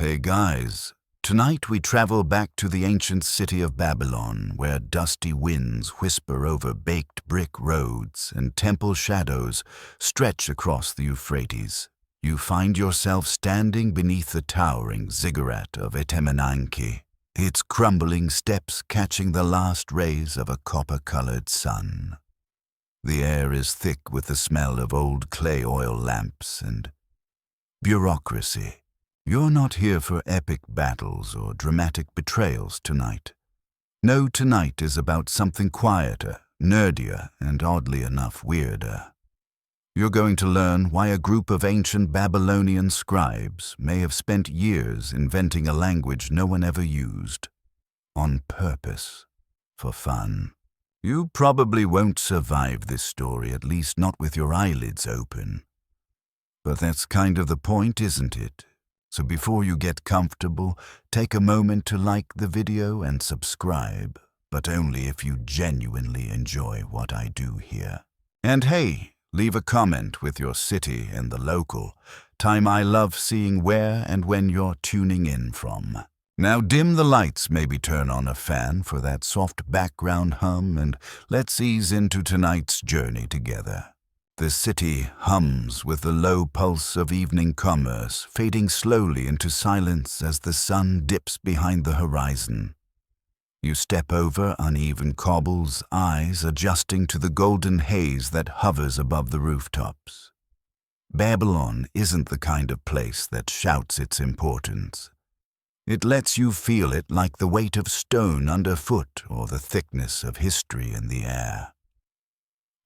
Hey guys, tonight we travel back to the ancient city of Babylon, where dusty winds whisper over baked brick roads and temple shadows stretch across the Euphrates. You find yourself standing beneath the towering ziggurat of Etemenanke, its crumbling steps catching the last rays of a copper-colored sun. The air is thick with the smell of old clay oil lamps and bureaucracy. You're not here for epic battles or dramatic betrayals tonight. No, tonight is about something quieter, nerdier, and oddly enough weirder. You're going to learn why a group of ancient Babylonian scribes may have spent years inventing a language no one ever used. On purpose. For fun. You probably won't survive this story, at least not with your eyelids open. But that's kind of the point, isn't it? So before you get comfortable, take a moment to like the video and subscribe, but only if you genuinely enjoy what I do here. And hey, leave a comment with your city and the local time. I love seeing where and when you're tuning in from. Now dim the lights, maybe turn on a fan for that soft background hum, and let's ease into tonight's journey together. The city hums with the low pulse of evening commerce, fading slowly into silence as the sun dips behind the horizon. You step over uneven cobbles, eyes adjusting to the golden haze that hovers above the rooftops. Babylon isn't the kind of place that shouts its importance. It lets you feel it like the weight of stone underfoot or the thickness of history in the air.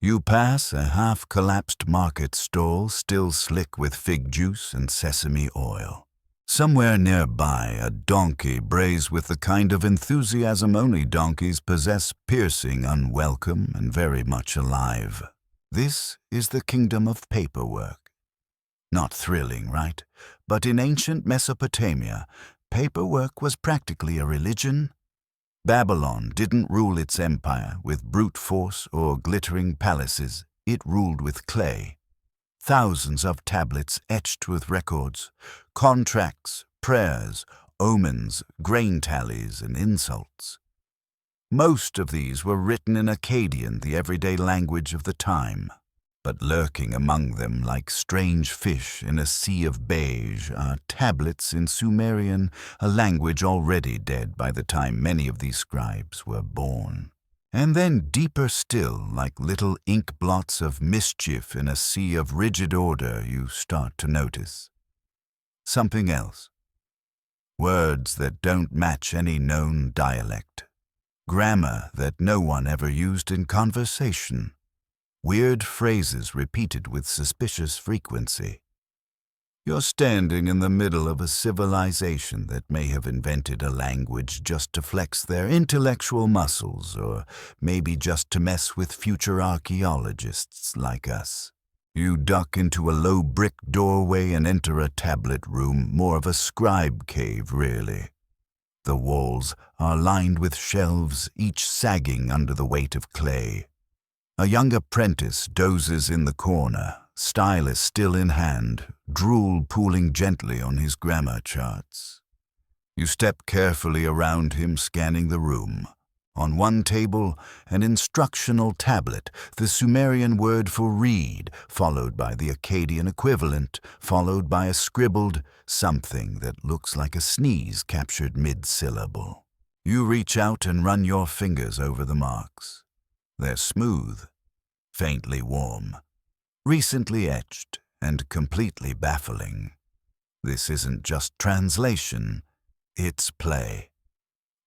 You pass a half-collapsed market stall still slick with fig juice and sesame oil. Somewhere nearby, a donkey brays with the kind of enthusiasm only donkeys possess, piercing, unwelcome, and very much alive. This is the kingdom of paperwork. Not thrilling, right? But in ancient Mesopotamia, paperwork was practically a religion. Babylon didn't rule its empire with brute force or glittering palaces. It ruled with clay. Thousands of tablets etched with records, contracts, prayers, omens, grain tallies, and insults. Most of these were written in Akkadian, the everyday language of the time. But lurking among them like strange fish in a sea of beige are tablets in Sumerian, a language already dead by the time many of these scribes were born. And then deeper still, like little ink blots of mischief in a sea of rigid order, you start to notice something else. Words that don't match any known dialect. Grammar that no one ever used in conversation. Weird phrases repeated with suspicious frequency. You're standing in the middle of a civilization that may have invented a language just to flex their intellectual muscles, or maybe just to mess with future archaeologists like us. You duck into a low brick doorway and enter a tablet room, more of a scribe cave, really. The walls are lined with shelves, each sagging under the weight of clay. A young apprentice dozes in the corner, stylus still in hand, drool pooling gently on his grammar charts. You step carefully around him, scanning the room. On one table, an instructional tablet, the Sumerian word for read, followed by the Akkadian equivalent, followed by a scribbled something that looks like a sneeze captured mid-syllable. You reach out and run your fingers over the marks. They're smooth, faintly warm, recently etched, and completely baffling. This isn't just translation, it's play.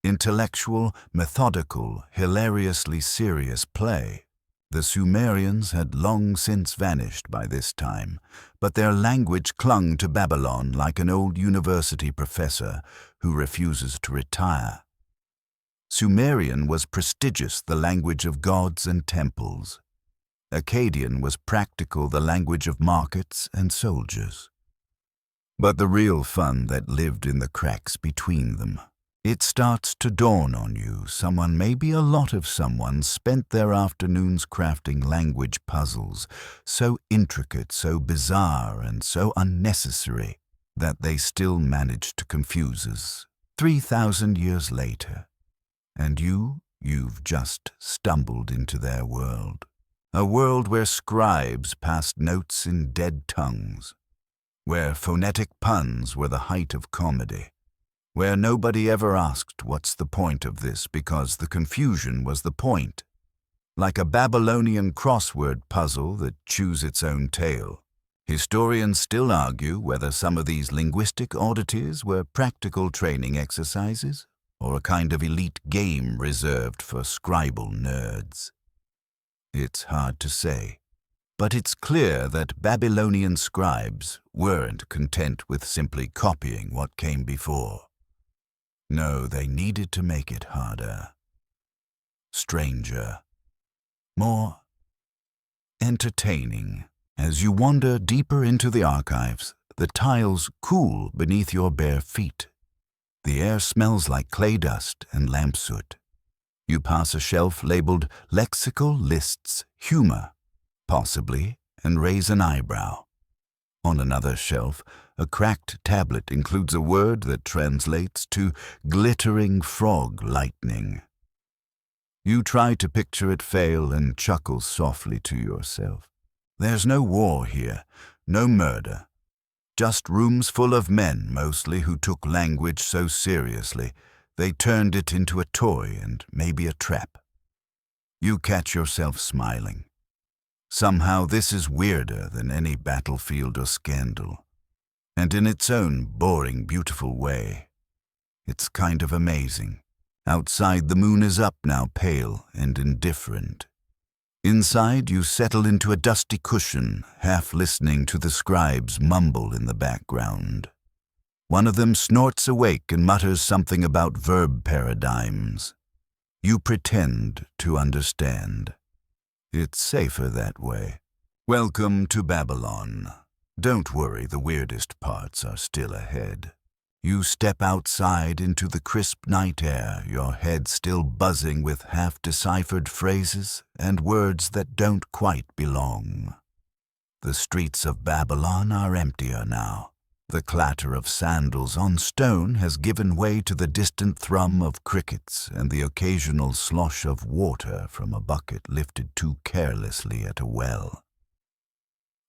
Intellectual, methodical, hilariously serious play. The Sumerians had long since vanished by this time, but their language clung to Babylon like an old university professor who refuses to retire. Sumerian was prestigious, the language of gods and temples. Akkadian was practical, the language of markets and soldiers. But the real fun that lived in the cracks between them. It starts to dawn on you, someone, maybe a lot of someone, spent their afternoons crafting language puzzles, so intricate, so bizarre, and so unnecessary. that they still manage to confuse us 3,000 years later. And you've just stumbled into their world. A world where scribes passed notes in dead tongues, where phonetic puns were the height of comedy, where nobody ever asked what's the point of this because the confusion was the point, like a Babylonian crossword puzzle that chews its own tail. Historians still argue whether some of these linguistic oddities were practical training exercises or a kind of elite game reserved for scribal nerds. It's hard to say, but it's clear that Babylonian scribes weren't content with simply copying what came before. No, they needed to make it harder, stranger, more entertaining. As you wander deeper into the archives, the tiles cool beneath your bare feet. The air smells like clay dust and lamp soot. You pass a shelf labeled Lexical Lists Humor, possibly, and raise an eyebrow. On another shelf, a cracked tablet includes a word that translates to glittering frog lightning. You try to picture it fail and chuckle softly to yourself. There's no war here, no murder. Just rooms full of men, mostly, who took language so seriously, they turned it into a toy and maybe a trap. You catch yourself smiling. Somehow this is weirder than any battlefield or scandal. And in its own boring, beautiful way. It's kind of amazing. Outside the moon is up now, pale and indifferent. Inside, you settle into a dusty cushion, half listening to the scribes mumble in the background. One of them snorts awake and mutters something about verb paradigms. You pretend to understand. It's safer that way. Welcome to Babylon. Don't worry, the weirdest parts are still ahead. You step outside into the crisp night air, your head still buzzing with half-deciphered phrases and words that don't quite belong. The streets of Babylon are emptier now. The clatter of sandals on stone has given way to the distant thrum of crickets and the occasional slosh of water from a bucket lifted too carelessly at a well.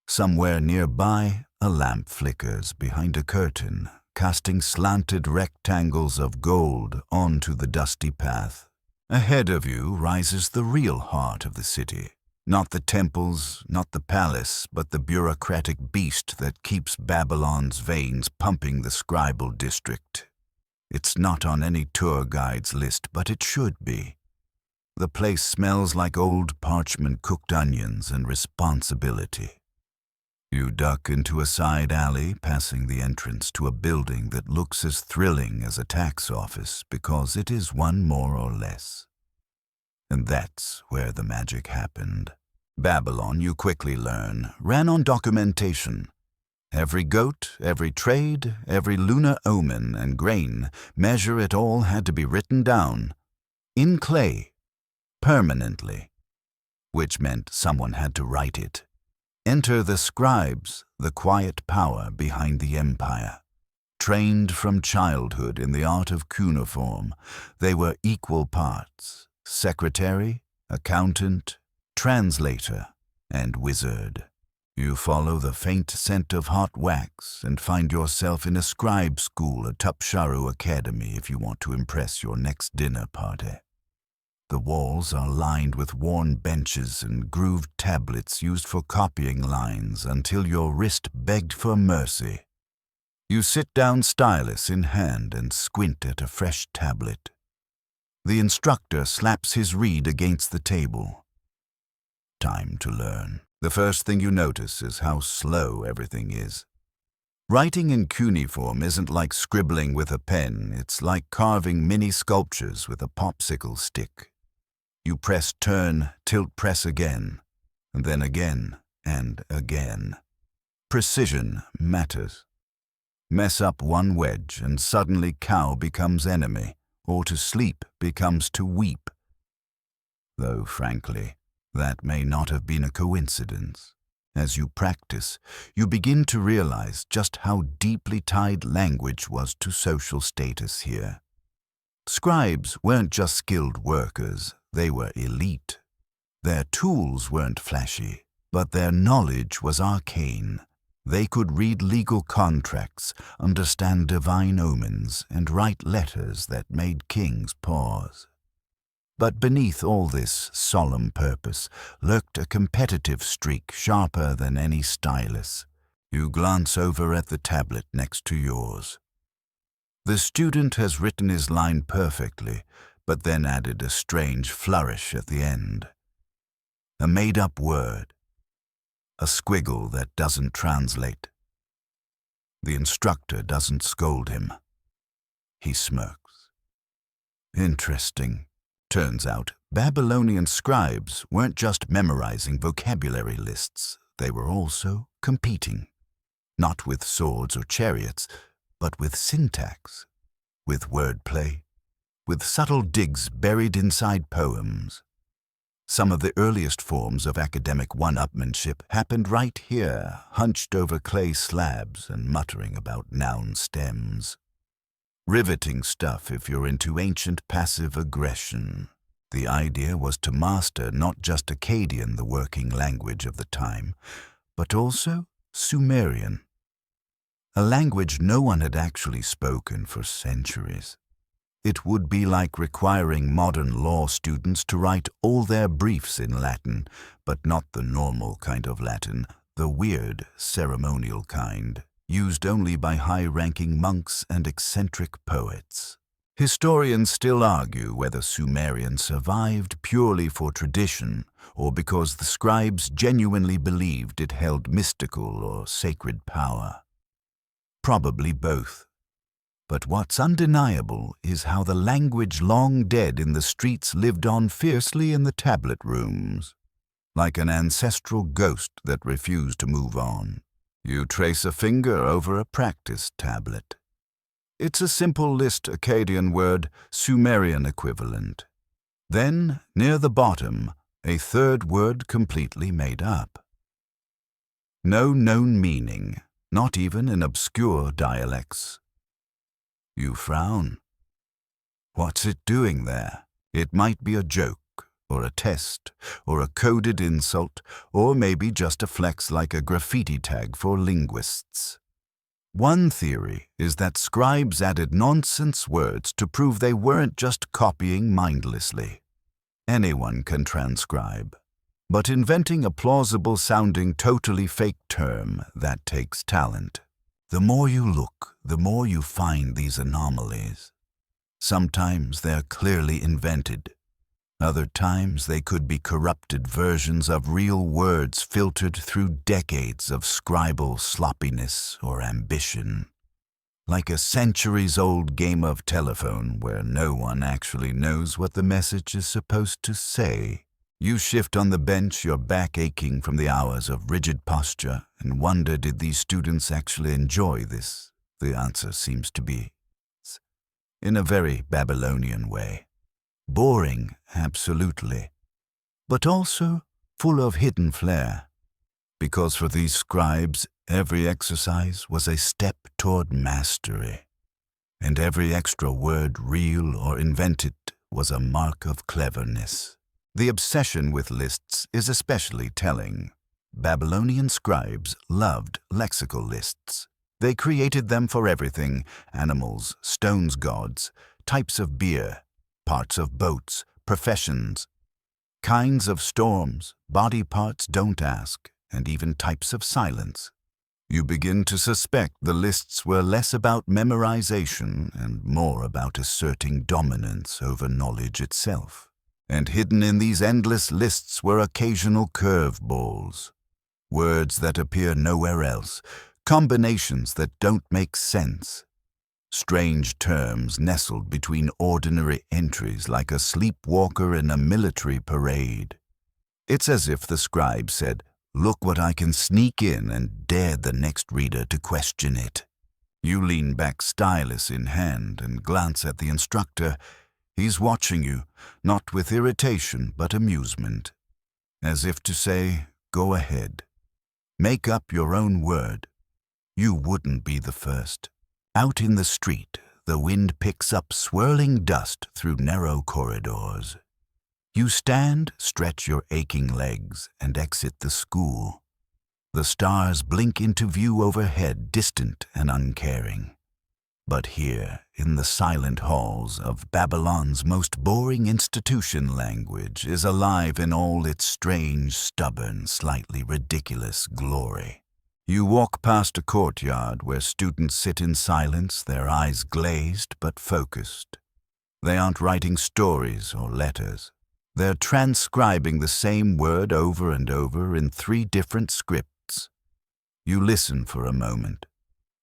Somewhere nearby, a lamp flickers behind a curtain, casting slanted rectangles of gold onto the dusty path. Ahead of you rises the real heart of the city. Not the temples, not the palace, but the bureaucratic beast that keeps Babylon's veins pumping the scribal district. It's not on any tour guide's list, but it should be. The place smells like old parchment-cooked onions and responsibility. You duck into a side alley, passing the entrance to a building that looks as thrilling as a tax office because it is one more or less. And that's where the magic happened. Babylon, you quickly learn, ran on documentation. Every goat, every trade, every lunar omen and grain, measure it all had to be written down. In clay. Permanently. Which meant someone had to write it. Enter the scribes, the quiet power behind the empire. Trained from childhood in the art of cuneiform, they were equal parts, secretary, accountant, translator, and wizard. You follow the faint scent of hot wax and find yourself in a scribe school at Tupsharu Academy if you want to impress your next dinner party. The walls are lined with worn benches and grooved tablets used for copying lines until your wrist begged for mercy. You sit down, stylus in hand, and squint at a fresh tablet. The instructor slaps his reed against the table. Time to learn. The first thing you notice is how slow everything is. Writing in cuneiform isn't like scribbling with a pen, it's like carving mini sculptures with a popsicle stick. You press turn, tilt, press again, and then again and again. Precision matters. Mess up one wedge and suddenly cow becomes enemy, or to sleep becomes to weep. Though, frankly, that may not have been a coincidence. As you practice, you begin to realize just how deeply tied language was to social status here. Scribes weren't just skilled workers, they were elite. Their tools weren't flashy, but their knowledge was arcane. They could read legal contracts, understand divine omens, and write letters that made kings pause. But beneath all this solemn purpose lurked a competitive streak sharper than any stylus. You glance over at the tablet next to yours. The student has written his line perfectly, but then added a strange flourish at the end. A made-up word. A squiggle that doesn't translate. The instructor doesn't scold him. He smirks. Interesting. Turns out, Babylonian scribes weren't just memorizing vocabulary lists, they were also competing. Not with swords or chariots, but with syntax, with wordplay, with subtle digs buried inside poems. Some of the earliest forms of academic one-upmanship happened right here, hunched over clay slabs and muttering about noun stems. Riveting stuff if you're into ancient passive aggression. The idea was to master not just Akkadian, the working language of the time, but also Sumerian, a language no one had actually spoken for centuries. It would be like requiring modern law students to write all their briefs in Latin, but not the normal kind of Latin, the weird, ceremonial kind, used only by high-ranking monks and eccentric poets. Historians still argue whether Sumerian survived purely for tradition or because the scribes genuinely believed it held mystical or sacred power. Probably both. But what's undeniable is how the language long dead in the streets lived on fiercely in the tablet rooms, like an ancestral ghost that refused to move on. You trace a finger over a practice tablet. It's a simple list Akkadian word, Sumerian equivalent. Then, near the bottom, a third word completely made up. No known meaning, not even in obscure dialects. You frown. What's it doing there? It might be a joke, or a test, or a coded insult, or maybe just a flex like a graffiti tag for linguists. One theory is that scribes added nonsense words to prove they weren't just copying mindlessly. Anyone can transcribe. But inventing a plausible-sounding, totally fake term, that takes talent. The more you look, the more you find these anomalies. Sometimes they're clearly invented. Other times they could be corrupted versions of real words filtered through decades of scribal sloppiness or ambition. Like a centuries-old game of telephone where no one actually knows what the message is supposed to say. You shift on the bench, your back aching from the hours of rigid posture, and wonder, did these students actually enjoy this? The answer seems to be in a very Babylonian way. Boring, absolutely, but also full of hidden flair. Because for these scribes, every exercise was a step toward mastery, and every extra word, real or invented, was a mark of cleverness. The obsession with lists is especially telling. Babylonian scribes loved lexical lists. They created them for everything: animals, stones gods, types of beer, parts of boats, professions, kinds of storms, body parts don't ask, and even types of silence. You begin to suspect the lists were less about memorization and more about asserting dominance over knowledge itself. And hidden in these endless lists were occasional curveballs, words that appear nowhere else, combinations that don't make sense, strange terms nestled between ordinary entries like a sleepwalker in a military parade. It's as if the scribe said, "Look what I can sneak in," and dared the next reader to question it. You lean back, stylus in hand, and glance at the instructor. He's watching you, not with irritation but amusement, as if to say, "Go ahead." Make up your own word. You wouldn't be the first. Out in the street, the wind picks up swirling dust through narrow corridors. You stand, stretch your aching legs, and exit the school. The stars blink into view overhead, distant and uncaring. But here, in the silent halls of Babylon's most boring institution, language is alive in all its strange, stubborn, slightly ridiculous glory. You walk past a courtyard where students sit in silence, their eyes glazed but focused. They aren't writing stories or letters. They're transcribing the same word over and over in 3 different scripts. You listen for a moment.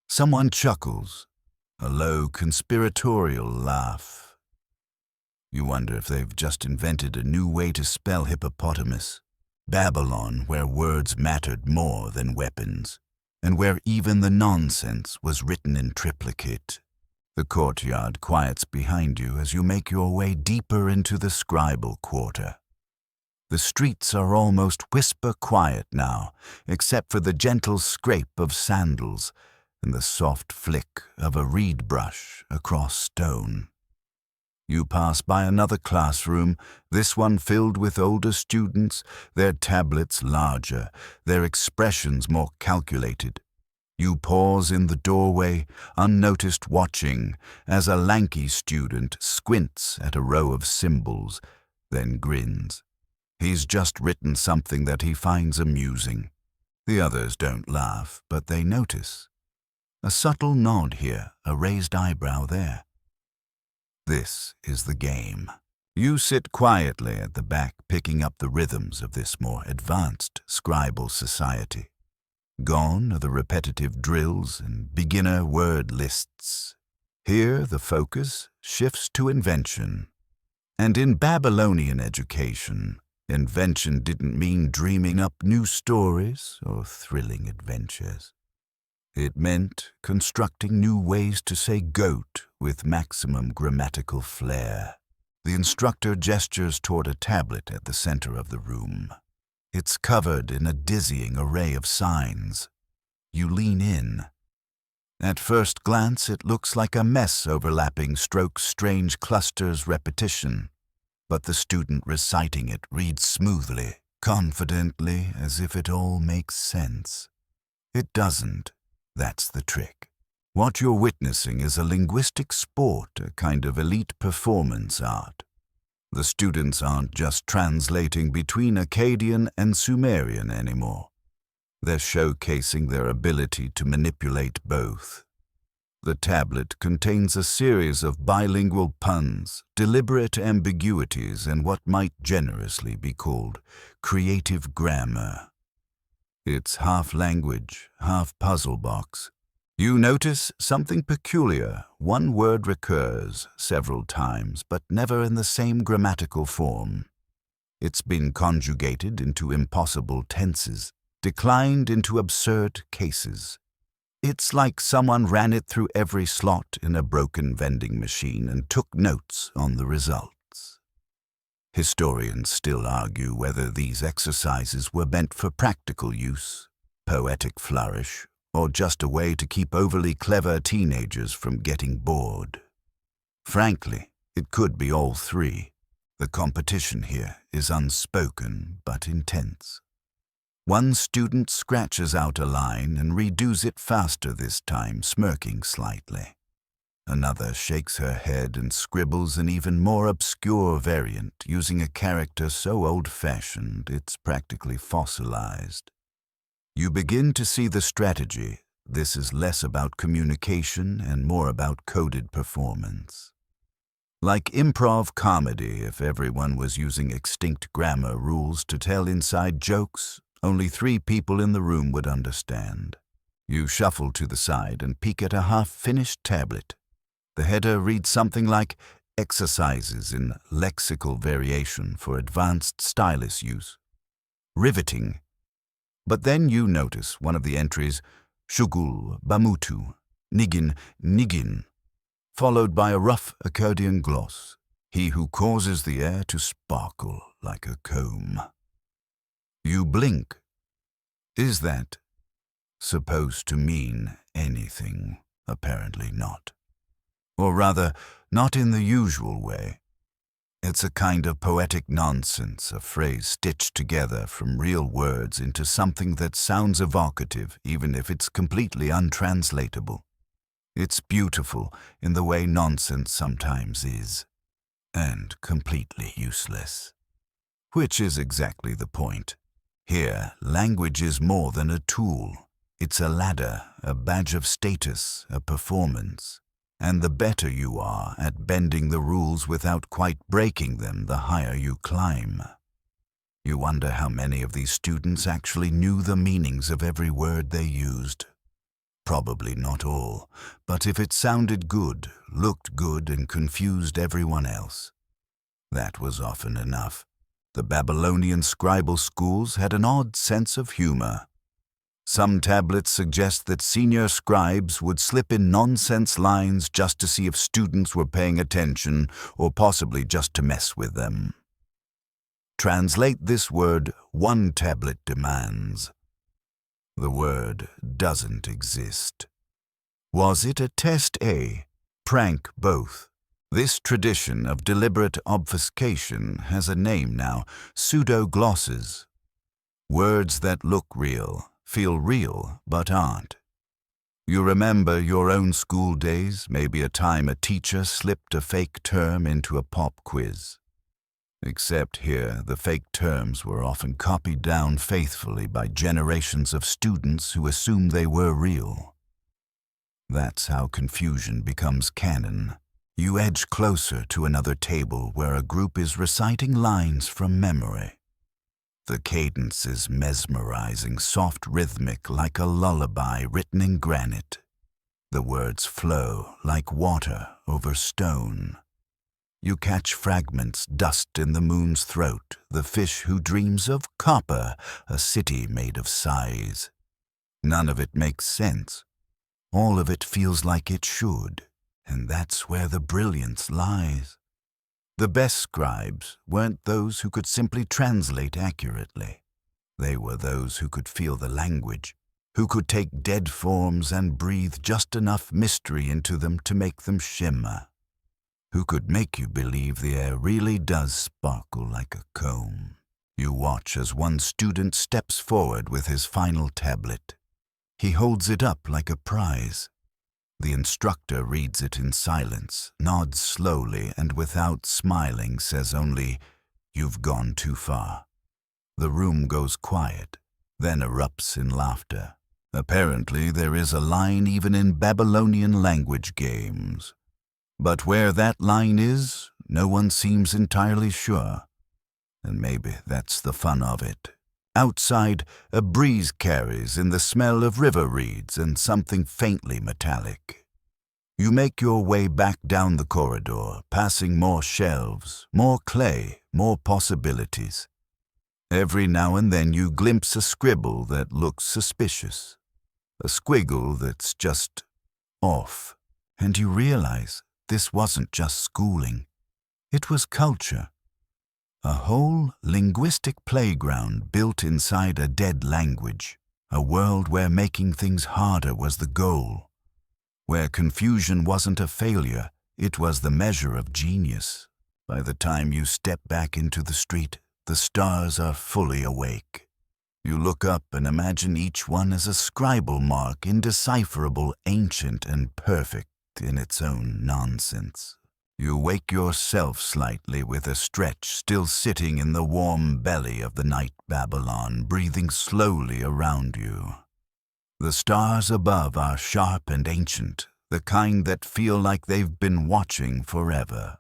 Someone chuckles, a low conspiratorial laugh. You wonder if they've just invented a new way to spell hippopotamus. Babylon, where words mattered more than weapons, and where even the nonsense was written in triplicate. The courtyard quiets behind you as you make your way deeper into the scribal quarter. The streets are almost whisper quiet now, except for the gentle scrape of sandals and the soft flick of a reed brush across stone. You pass by another classroom, this one filled with older students, their tablets larger, their expressions more calculated. You pause in the doorway, unnoticed, watching as a lanky student squints at a row of symbols, then grins. He's just written something that he finds amusing. The others don't laugh, but they notice. A subtle nod here, a raised eyebrow there. This is the game. You sit quietly at the back, picking up the rhythms of this more advanced scribal society. Gone are the repetitive drills and beginner word lists. Here the focus shifts to invention. And in Babylonian education, invention didn't mean dreaming up new stories or thrilling adventures. It meant constructing new ways to say goat with maximum grammatical flair. The instructor gestures toward a tablet at the center of the room. It's covered in a dizzying array of signs. You lean in. At first glance, it looks like a mess overlapping strokes, strange clusters, repetition. But the student reciting it reads smoothly, confidently, as if it all makes sense. It doesn't. That's the trick. What you're witnessing is a linguistic sport, a kind of elite performance art. The students aren't just translating between Akkadian and Sumerian anymore. They're showcasing their ability to manipulate both. The tablet contains a series of bilingual puns, deliberate ambiguities, and what might generously be called creative grammar. It's half language, half puzzle box. You notice something peculiar. One word recurs several times, but never in the same grammatical form. It's been conjugated into impossible tenses, declined into absurd cases. It's like someone ran it through every slot in a broken vending machine and took notes on the results. Historians still argue whether these exercises were meant for practical use, poetic flourish, or just a way to keep overly clever teenagers from getting bored. Frankly, it could be all 3. The competition here is unspoken but intense. One student scratches out a line and redoes it faster this time, smirking slightly. Another shakes her head and scribbles an even more obscure variant, using a character so old-fashioned it's practically fossilized. You begin to see the strategy. This is less about communication and more about coded performance. Like improv comedy, if everyone was using extinct grammar rules to tell inside jokes, only 3 people in the room would understand. You shuffle to the side and peek at a half-finished tablet. The header reads something like exercises in lexical variation for advanced stylus use. Riveting. But then you notice one of the entries, shugul, bamutu, nigin, followed by a rough Akkadian gloss, he who causes the air to sparkle like a comb. You blink. Is that Supposed to mean anything, apparently not. Or rather, not in the usual way. It's a kind of poetic nonsense, a phrase stitched together from real words into something that sounds evocative, even if it's completely untranslatable. It's beautiful in the way nonsense sometimes is, and completely useless. Which is exactly the point. Here, language is more than a tool. It's a ladder, a badge of status, a performance. And the better you are at bending the rules without quite breaking them, the higher you climb. You wonder how many of these students actually knew the meanings of every word they used. Probably not all, but if it sounded good, looked good, and confused everyone else, that was often enough. The Babylonian scribal schools had an odd sense of humor. Some tablets suggest that senior scribes would slip in nonsense lines just to see if students were paying attention, or possibly just to mess with them. Translate this word, one tablet demands. The word doesn't exist. Was it a test A? Prank both? This tradition of deliberate obfuscation has a name now, pseudo-glosses. Words that look real, feel real, but aren't. You remember your own school days, maybe a time a teacher slipped a fake term into a pop quiz. Except here, the fake terms were often copied down faithfully by generations of students who assumed they were real. That's how confusion becomes canon. You edge closer to another table where a group is reciting lines from memory. The cadence is mesmerizing, soft rhythmic like a lullaby written in granite. The words flow like water over stone. You catch fragments, dust in the moon's throat, the fish who dreams of copper, a city made of sighs. None of it makes sense. All of it feels like it should, and that's where the brilliance lies. The best scribes weren't those who could simply translate accurately. They were those who could feel the language, who could take dead forms and breathe just enough mystery into them to make them shimmer, who could make you believe the air really does sparkle like a comb. You watch as one student steps forward with his final tablet. He holds it up like a prize. The instructor reads it in silence, nods slowly, and without smiling says only, "You've gone too far." The room goes quiet, then erupts in laughter. Apparently there is a line even in Babylonian language games. But where that line is, no one seems entirely sure. And maybe that's the fun of it. Outside, a breeze carries in the smell of river reeds and something faintly metallic. You make your way back down the corridor, passing more shelves, more clay, more possibilities. Every now and then you glimpse a scribble that looks suspicious, a squiggle that's just off, and you realize this wasn't just schooling. It was culture. A whole linguistic playground built inside a dead language, a world where making things harder was the goal, where confusion wasn't a failure, it was the measure of genius. By the time you step back into the street, the stars are fully awake. You look up and imagine each one as a scribal mark, indecipherable, ancient, and perfect in its own nonsense. You wake yourself slightly with a stretch, still sitting in the warm belly of the night Babylon, breathing slowly around you. The stars above are sharp and ancient, the kind that feel like they've been watching forever.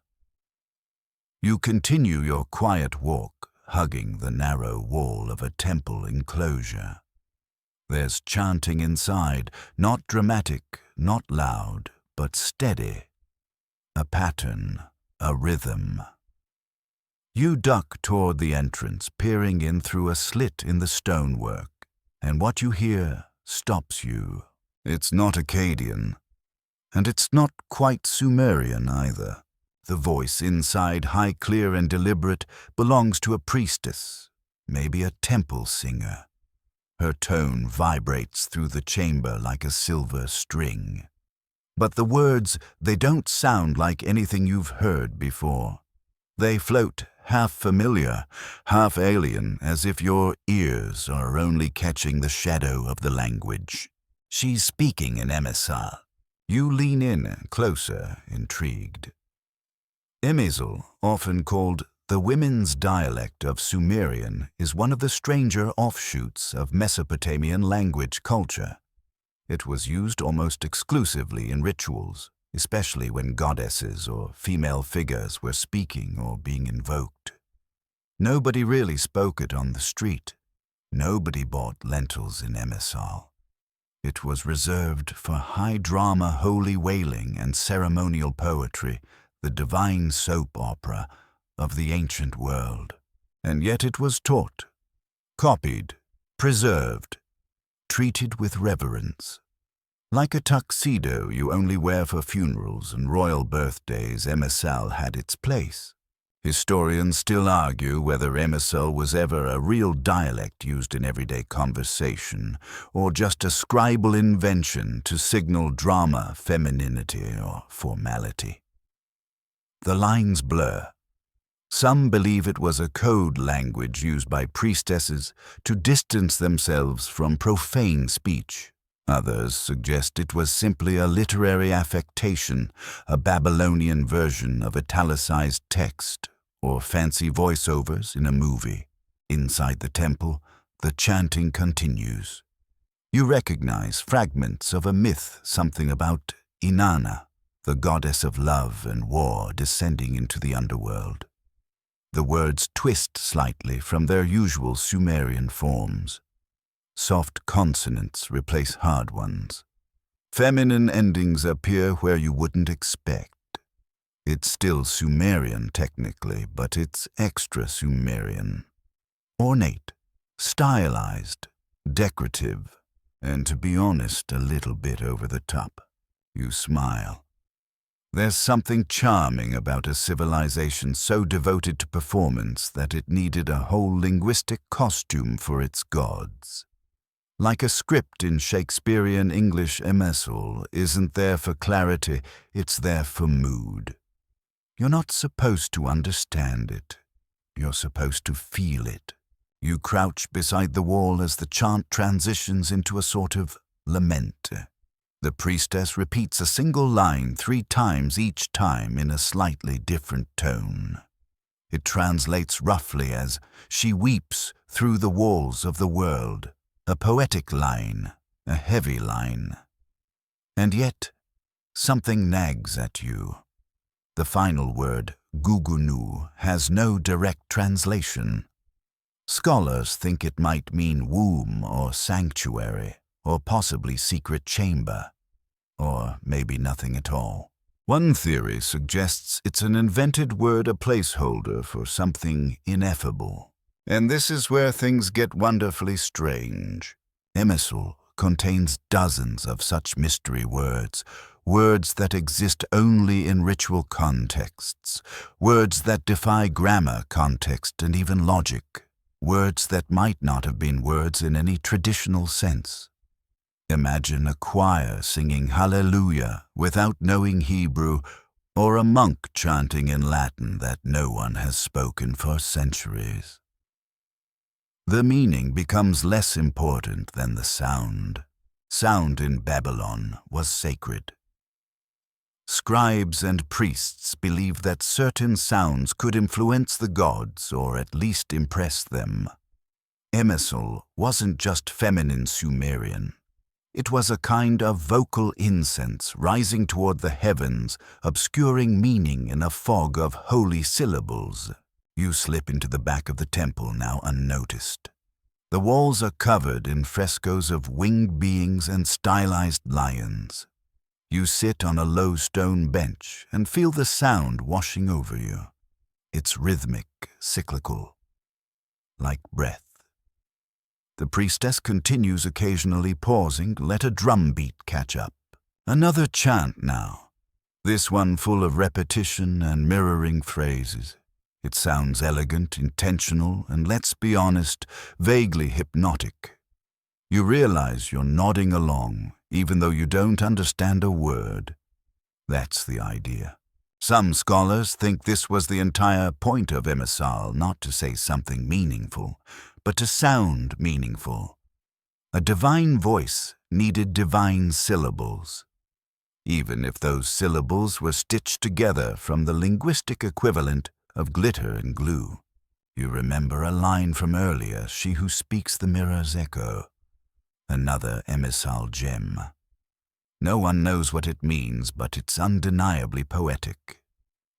You continue your quiet walk, hugging the narrow wall of a temple enclosure. There's chanting inside, not dramatic, not loud, but steady. A pattern, a rhythm. You duck toward the entrance, peering in through a slit in the stonework, and what you hear stops you. It's not Akkadian, and it's not quite Sumerian either. The voice inside, high, clear, and deliberate, belongs to a priestess, maybe a temple singer. Her tone vibrates through the chamber like a silver string. But the words, they don't sound like anything you've heard before. They float half familiar, half alien, as if your ears are only catching the shadow of the language. She's speaking in Emesal. You lean in closer, intrigued. Emesal, often called the women's dialect of Sumerian, is one of the stranger offshoots of Mesopotamian language culture. It was used almost exclusively in rituals, especially when goddesses or female figures were speaking or being invoked. Nobody really spoke it on the street. Nobody bought lentils in Emesal. It was reserved for high-drama holy wailing and ceremonial poetry, the divine soap opera of the ancient world. And yet it was taught, copied, preserved, treated with reverence. Like a tuxedo you only wear for funerals and royal birthdays, Emesal had its place. Historians still argue whether Emesal was ever a real dialect used in everyday conversation, or just a scribal invention to signal drama, femininity, or formality. The lines blur. Some believe it was a code language used by priestesses to distance themselves from profane speech. Others suggest it was simply a literary affectation, a Babylonian version of italicized text, or fancy voiceovers in a movie. Inside the temple, the chanting continues. You recognize fragments of a myth, something about Inanna, the goddess of love and war descending into the underworld. The words twist slightly from their usual Sumerian forms. Soft consonants replace hard ones. Feminine endings appear where you wouldn't expect. It's still Sumerian technically, but it's extra Sumerian. Ornate, stylized, decorative, and to be honest, a little bit over the top. You smile. There's something charming about a civilization so devoted to performance that it needed a whole linguistic costume for its gods. Like a script in Shakespearean English, Emesal isn't there for clarity, it's there for mood. You're not supposed to understand it. You're supposed to feel it. You crouch beside the wall as the chant transitions into a sort of lament. The priestess repeats a single line 3 times each time in a slightly different tone. It translates roughly as, "She weeps through the walls of the world." A poetic line, a heavy line. And yet, something nags at you. The final word, gugunu, has no direct translation. Scholars think it might mean womb or sanctuary, or possibly secret chamber, or maybe nothing at all. One theory suggests it's an invented word, a placeholder for something ineffable. And this is where things get wonderfully strange. Emesal contains dozens of such mystery words, words that exist only in ritual contexts, words that defy grammar, context, and even logic, words that might not have been words in any traditional sense. Imagine a choir singing Hallelujah without knowing Hebrew, or a monk chanting in Latin that no one has spoken for centuries. The meaning becomes less important than the sound. Sound in Babylon was sacred. Scribes and priests believed that certain sounds could influence the gods or at least impress them. Emesal wasn't just feminine Sumerian. It was a kind of vocal incense rising toward the heavens, obscuring meaning in a fog of holy syllables. You slip into the back of the temple now unnoticed. The walls are covered in frescoes of winged beings and stylized lions. You sit on a low stone bench and feel the sound washing over you. It's rhythmic, cyclical, like breath. The priestess continues, occasionally pausing to let a drum beat catch up. Another chant now, this one full of repetition and mirroring phrases. It sounds elegant, intentional, and let's be honest, vaguely hypnotic. You realize you're nodding along, even though you don't understand a word. That's the idea. Some scholars think this was the entire point of Emissal, not to say something meaningful, but to sound meaningful. A divine voice needed divine syllables, even if those syllables were stitched together from the linguistic equivalent of glitter and glue. You remember a line from earlier, "She who speaks the mirror's echo," another Emissal gem. No one knows what it means, but it's undeniably poetic.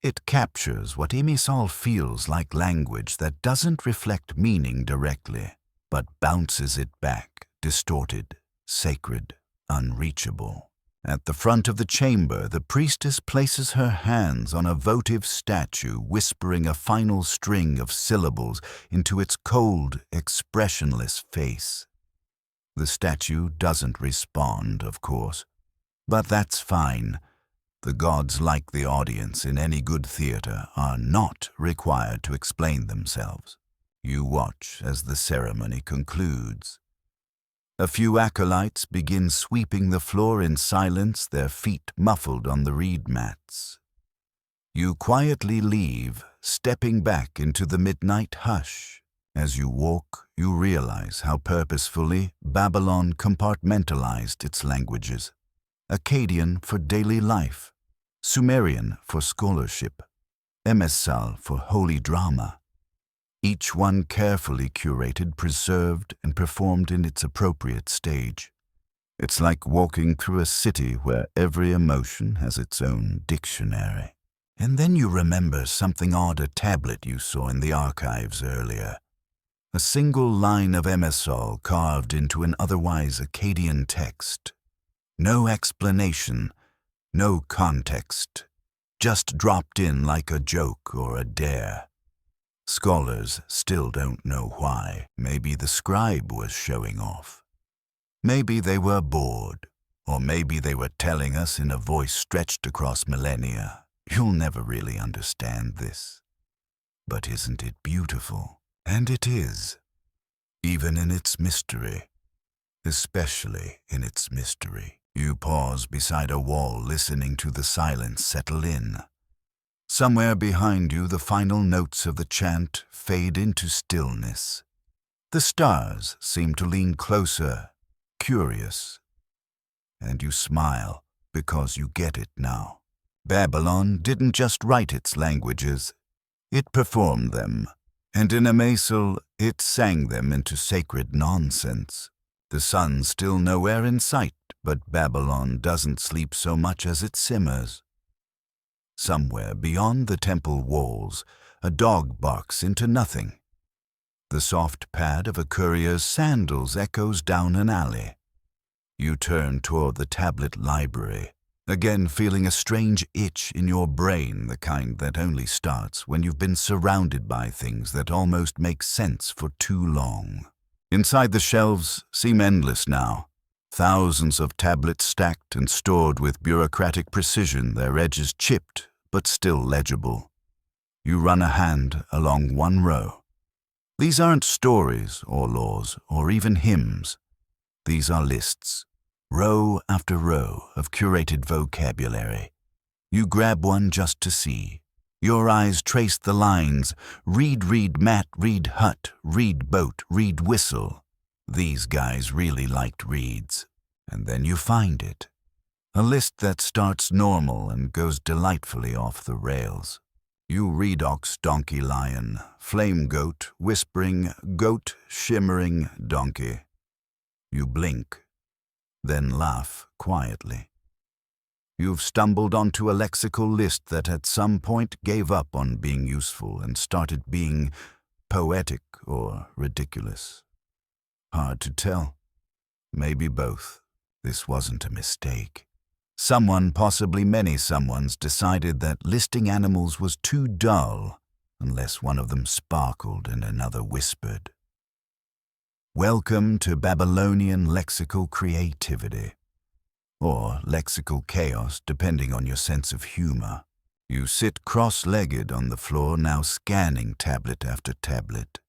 It captures what Emissal feels like language that doesn't reflect meaning directly, but bounces it back, distorted, sacred, unreachable. At the front of the chamber, the priestess places her hands on a votive statue, whispering a final string of syllables into its cold, expressionless face. The statue doesn't respond, of course, but that's fine. The gods, like the audience in any good theater, are not required to explain themselves. You watch as the ceremony concludes. A few acolytes begin sweeping the floor in silence, their feet muffled on the reed mats. You quietly leave, stepping back into the midnight hush. As you walk, you realize how purposefully Babylon compartmentalized its languages. Akkadian for daily life, Sumerian for scholarship, Emissal for holy drama. Each one carefully curated, preserved, and performed in its appropriate stage. It's like walking through a city where every emotion has its own dictionary. And then you remember something odd, a tablet you saw in the archives earlier. A single line of Emissal carved into an otherwise Akkadian text. No explanation, no context, just dropped in like a joke or a dare. Scholars still don't know why. Maybe the scribe was showing off. Maybe they were bored, or maybe they were telling us in a voice stretched across millennia. You'll never really understand this. But isn't it beautiful? And it is, even in its mystery, especially in its mystery. You pause beside a wall, listening to the silence settle in. Somewhere behind you, the final notes of the chant fade into stillness. The stars seem to lean closer, curious. And you smile because you get it now. Babylon didn't just write its languages, it performed them. And in Emissal, it sang them into sacred nonsense. The sun's still nowhere in sight, but Babylon doesn't sleep so much as it simmers. Somewhere beyond the temple walls, a dog barks into nothing. The soft pad of a courier's sandals echoes down an alley. You turn toward the tablet library, again feeling a strange itch in your brain, the kind that only starts when you've been surrounded by things that almost make sense for too long. Inside, the shelves seem endless now. Thousands of tablets stacked and stored with bureaucratic precision, their edges chipped but still legible. You run a hand along one row. These aren't stories or laws or even hymns. These are lists, row after row of curated vocabulary. You grab one just to see. Your eyes trace the lines: reed, reed, mat, reed, hut, reed, boat, reed, whistle. These guys really liked reeds. And then you find it. A list that starts normal and goes delightfully off the rails. You read ox, donkey, lion, flame goat, whispering, goat, shimmering, donkey. You blink, then laugh quietly. You've stumbled onto a lexical list that at some point gave up on being useful and started being poetic or ridiculous. Hard to tell. Maybe both. This wasn't a mistake. Someone, possibly many someones, decided that listing animals was too dull unless one of them sparkled and another whispered. Welcome to Babylonian lexical creativity. Or lexical chaos, depending on your sense of humor. You sit cross-legged on the floor, now scanning tablet after tablet.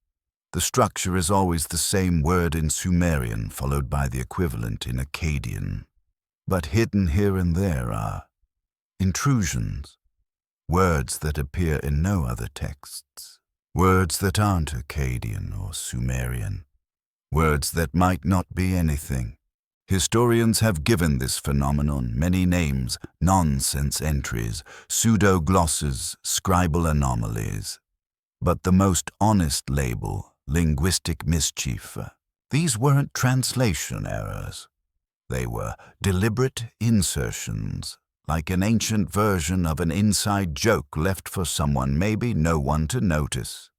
The structure is always the same word in Sumerian followed by the equivalent in Akkadian. But hidden here and there are intrusions, words that appear in no other texts, words that aren't Akkadian or Sumerian, words that might not be anything. Historians have given this phenomenon many names: nonsense entries, pseudo-glosses, scribal anomalies. But the most honest label, linguistic mischief, these weren't translation errors. They were deliberate insertions, like an ancient version of an inside joke left for someone, maybe no one to notice.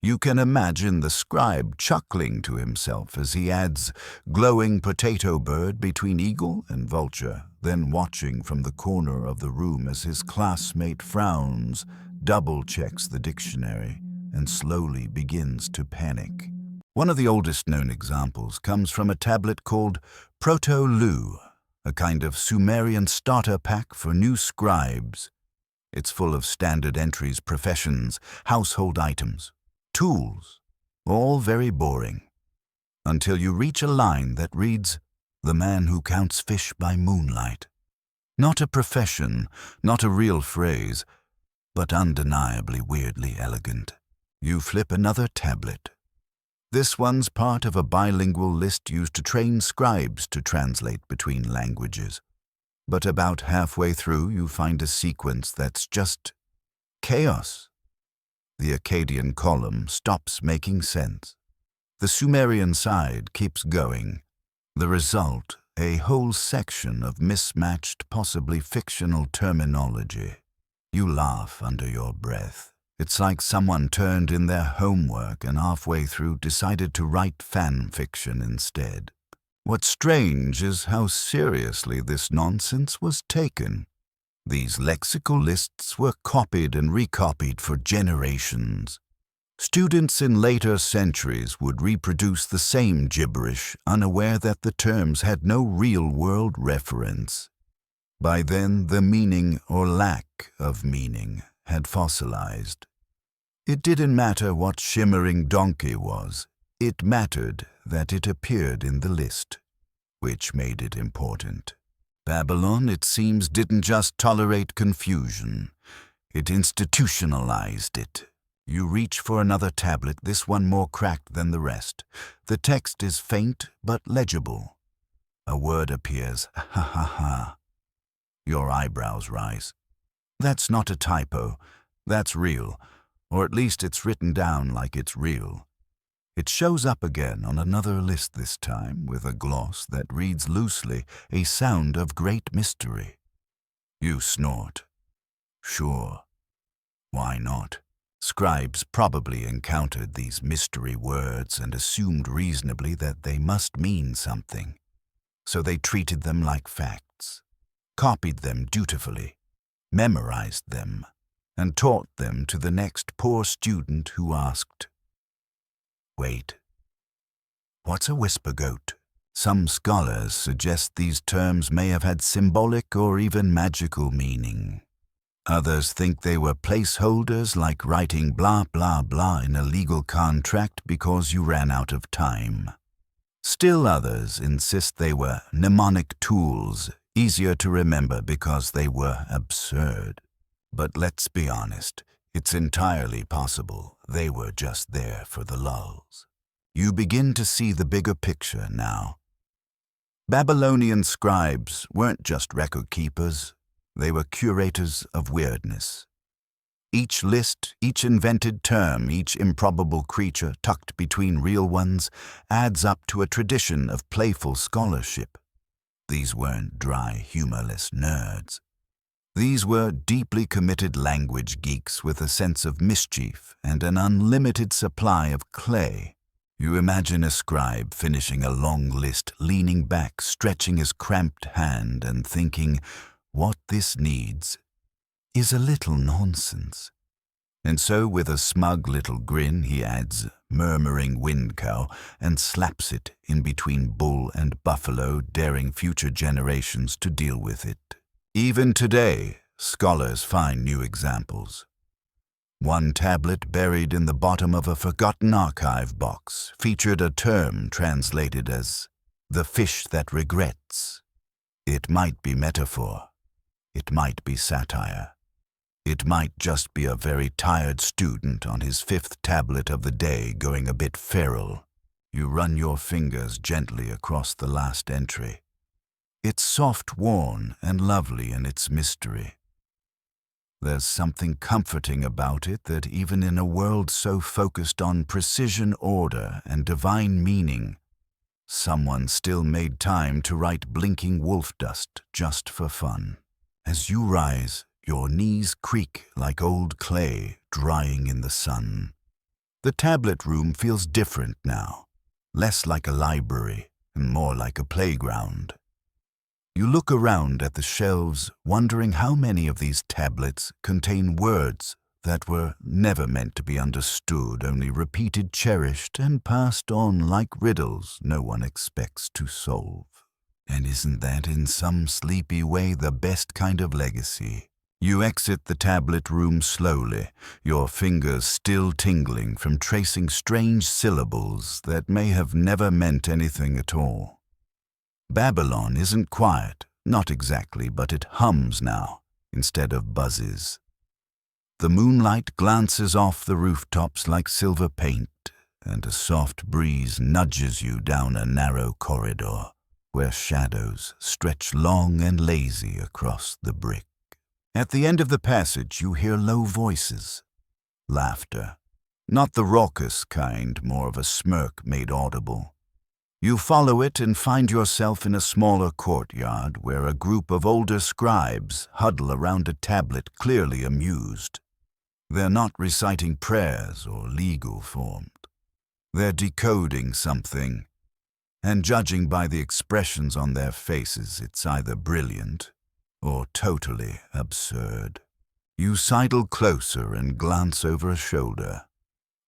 You can imagine the scribe chuckling to himself as he adds glowing potato bird between eagle and vulture, then watching from the corner of the room as his classmate frowns, double-checks the dictionary, and slowly begins to panic. One of the oldest known examples comes from a tablet called Proto-Lu, a kind of Sumerian starter pack for new scribes. It's full of standard entries, professions, household items, tools, all very boring, until you reach a line that reads, "The man who counts fish by moonlight." Not a profession, not a real phrase, but undeniably weirdly elegant. You flip another tablet. This one's part of a bilingual list used to train scribes to translate between languages. But about halfway through, you find a sequence that's just chaos. The Akkadian column stops making sense. The Sumerian side keeps going. The result, a whole section of mismatched, possibly fictional terminology. You laugh under your breath. It's like someone turned in their homework and halfway through decided to write fan fiction instead. What's strange is how seriously this nonsense was taken. These lexical lists were copied and recopied for generations. Students in later centuries would reproduce the same gibberish, unaware that the terms had no real-world reference. By then, the meaning or lack of meaning had fossilized. It didn't matter what shimmering donkey was. It mattered that it appeared in the list, which made it important. Babylon, it seems, didn't just tolerate confusion. It institutionalized it. You reach for another tablet, this one more cracked than the rest. The text is faint but legible. A word appears, ha ha ha. Your eyebrows rise. That's not a typo. That's real. Or at least it's written down like it's real. It shows up again on another list this time with a gloss that reads loosely, "A sound of great mystery." You snort. Sure. Why not? Scribes probably encountered these mystery words and assumed reasonably that they must mean something. So they treated them like facts, copied them dutifully, memorized them, and taught them to the next poor student who asked, "Wait, what's a whisper goat?" Some scholars suggest these terms may have had symbolic or even magical meaning. Others think they were placeholders, like writing blah blah blah in a legal contract because you ran out of time. Still others insist they were mnemonic tools, easier to remember because they were absurd. But let's be honest, it's entirely possible they were just there for the lulls. You begin to see the bigger picture now. Babylonian scribes weren't just record keepers, they were curators of weirdness. Each list, each invented term, each improbable creature tucked between real ones adds up to a tradition of playful scholarship. These weren't dry, humorless nerds. These were deeply committed language geeks with a sense of mischief and an unlimited supply of clay. You imagine a scribe finishing a long list, leaning back, stretching his cramped hand and thinking, what this needs is a little nonsense. And so with a smug little grin he adds, murmuring wind cow, and slaps it in between bull and buffalo, daring future generations to deal with it. Even today, scholars find new examples. One tablet buried in the bottom of a forgotten archive box featured a term translated as the fish that regrets. It might be metaphor. It might be satire. It might just be a very tired student on his fifth tablet of the day going a bit feral. You run your fingers gently across the last entry. It's soft-worn and lovely in its mystery. There's something comforting about it that even in a world so focused on precision, order, and divine meaning, someone still made time to write blinking wolf dust just for fun. As you rise, your knees creak like old clay drying in the sun. The tablet room feels different now, less like a library and more like a playground. You look around at the shelves, wondering how many of these tablets contain words that were never meant to be understood, only repeated, cherished, and passed on like riddles no one expects to solve. And isn't that in some sleepy way the best kind of legacy? You exit the tablet room slowly, your fingers still tingling from tracing strange syllables that may have never meant anything at all. Babylon isn't quiet, not exactly, but it hums now, instead of buzzes. The moonlight glances off the rooftops like silver paint, and a soft breeze nudges you down a narrow corridor, where shadows stretch long and lazy across the brick. At the end of the passage you hear low voices, laughter, not the raucous kind, more of a smirk made audible. You follow it and find yourself in a smaller courtyard where a group of older scribes huddle around a tablet, clearly amused. They're not reciting prayers or legal forms. They're decoding something, and judging by the expressions on their faces, it's either brilliant or totally absurd. You sidle closer and glance over a shoulder.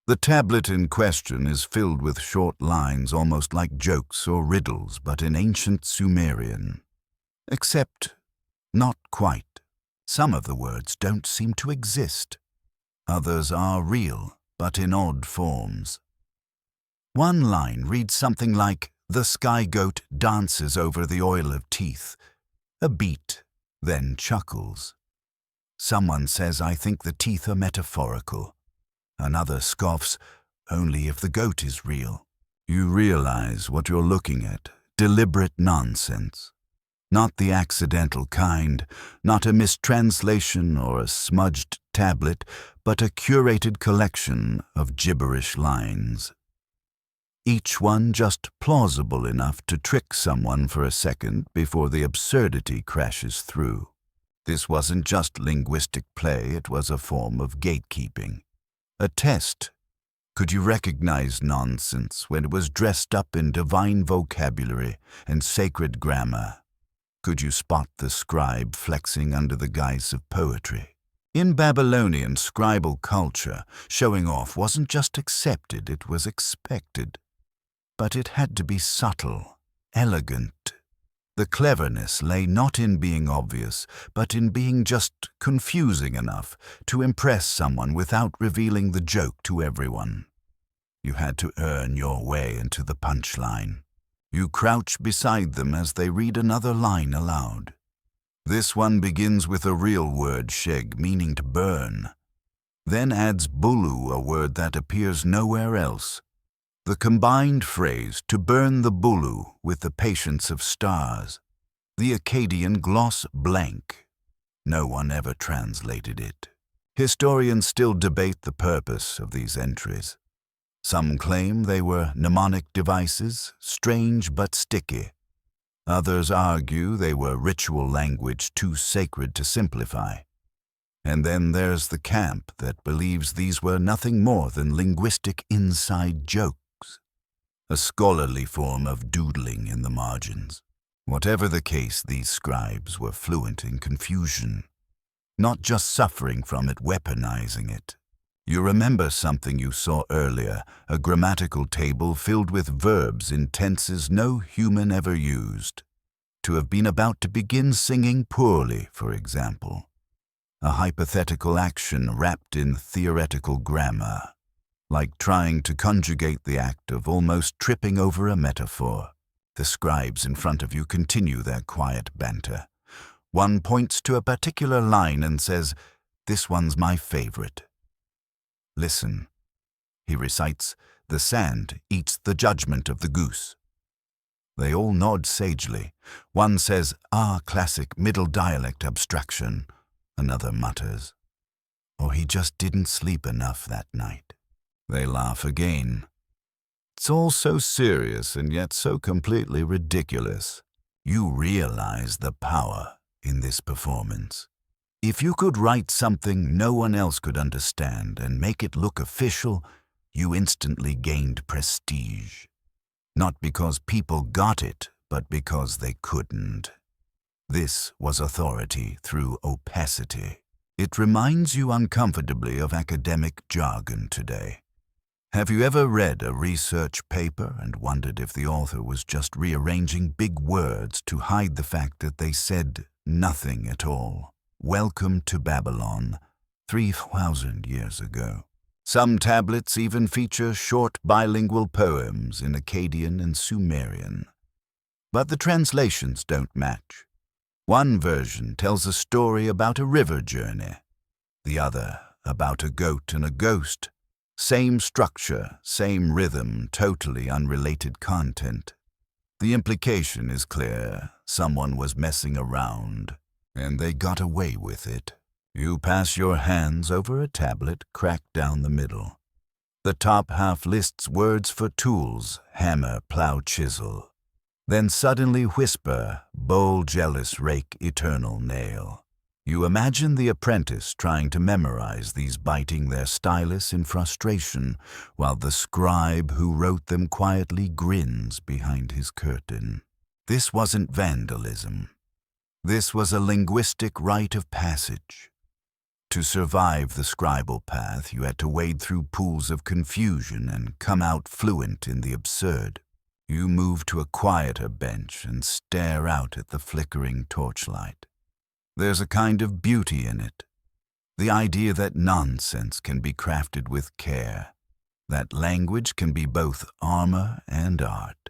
The tablet in question is filled with short lines almost like jokes or riddles, but in ancient Sumerian. Except, not quite. Some of the words don't seem to exist. Others are real, but in odd forms. One line reads something like, "The sky goat dances over the oil of teeth." A beat, then chuckles. Someone says, "I think the teeth are metaphorical." Another scoffs, "Only if the goat is real." You realize what you're looking at, deliberate nonsense. Not the accidental kind, not a mistranslation or a smudged tablet, but a curated collection of gibberish lines. Each one just plausible enough to trick someone for a second before the absurdity crashes through. This wasn't just linguistic play, it was a form of gatekeeping. A test. Could you recognize nonsense when it was dressed up in divine vocabulary and sacred grammar? Could you spot the scribe flexing under the guise of poetry? In Babylonian scribal culture, showing off wasn't just accepted, it was expected. But it had to be subtle, elegant. The cleverness lay not in being obvious, but in being just confusing enough to impress someone without revealing the joke to everyone. You had to earn your way into the punchline. You crouch beside them as they read another line aloud. This one begins with a real word, sheg, meaning to burn. Then adds bulu, a word that appears nowhere else. The combined phrase, "to burn the bulu with the patience of stars." The Akkadian gloss blank. No one ever translated it. Historians still debate the purpose of these entries. Some claim they were mnemonic devices, strange but sticky. Others argue they were ritual language too sacred to simplify. And then there's the camp that believes these were nothing more than linguistic inside jokes. A scholarly form of doodling in the margins. Whatever the case, these scribes were fluent in confusion, not just suffering from it, weaponizing it. You remember something you saw earlier, a grammatical table filled with verbs in tenses no human ever used. To have been about to begin singing poorly, for example. a hypothetical action wrapped in theoretical grammar, like trying to conjugate the act of almost tripping over a metaphor. The scribes in front of you continue their quiet banter. One points to a particular line and says, "This one's my favorite." Listen. He recites, "The sand eats the judgment of the goose." They all nod sagely. One says, "Ah, classic middle dialect abstraction." Another mutters, "Or he just didn't sleep enough that night." They laugh again. It's all so serious and yet so completely ridiculous. You realize the power in this performance. If you could write something no one else could understand and make it look official, you instantly gained prestige. Not because people got it, but because they couldn't. This was authority through opacity. It reminds you uncomfortably of academic jargon today. Have you ever read a research paper and wondered if the author was just rearranging big words to hide the fact that they said nothing at all? Welcome to Babylon, 3,000 years ago. Some tablets even feature short bilingual poems in Akkadian and Sumerian. But the translations don't match. One version tells a story about a river journey, the other about a goat and a ghost. Same structure, same rhythm, totally unrelated content. The implication is clear. Someone was messing around, and they got away with it. You pass your hands over a tablet cracked down the middle. The top half lists words for tools: hammer, plow, chisel. Then suddenly whisper: bowl, jealous, rake, eternal nail. You imagine the apprentice trying to memorize these, biting their stylus in frustration, while the scribe who wrote them quietly grins behind his curtain. This wasn't vandalism. This was a linguistic rite of passage. To survive the scribal path, you had to wade through pools of confusion and come out fluent in the absurd. You move to a quieter bench and stare out at the flickering torchlight. There's a kind of beauty in it. The idea that nonsense can be crafted with care. That language can be both armor and art.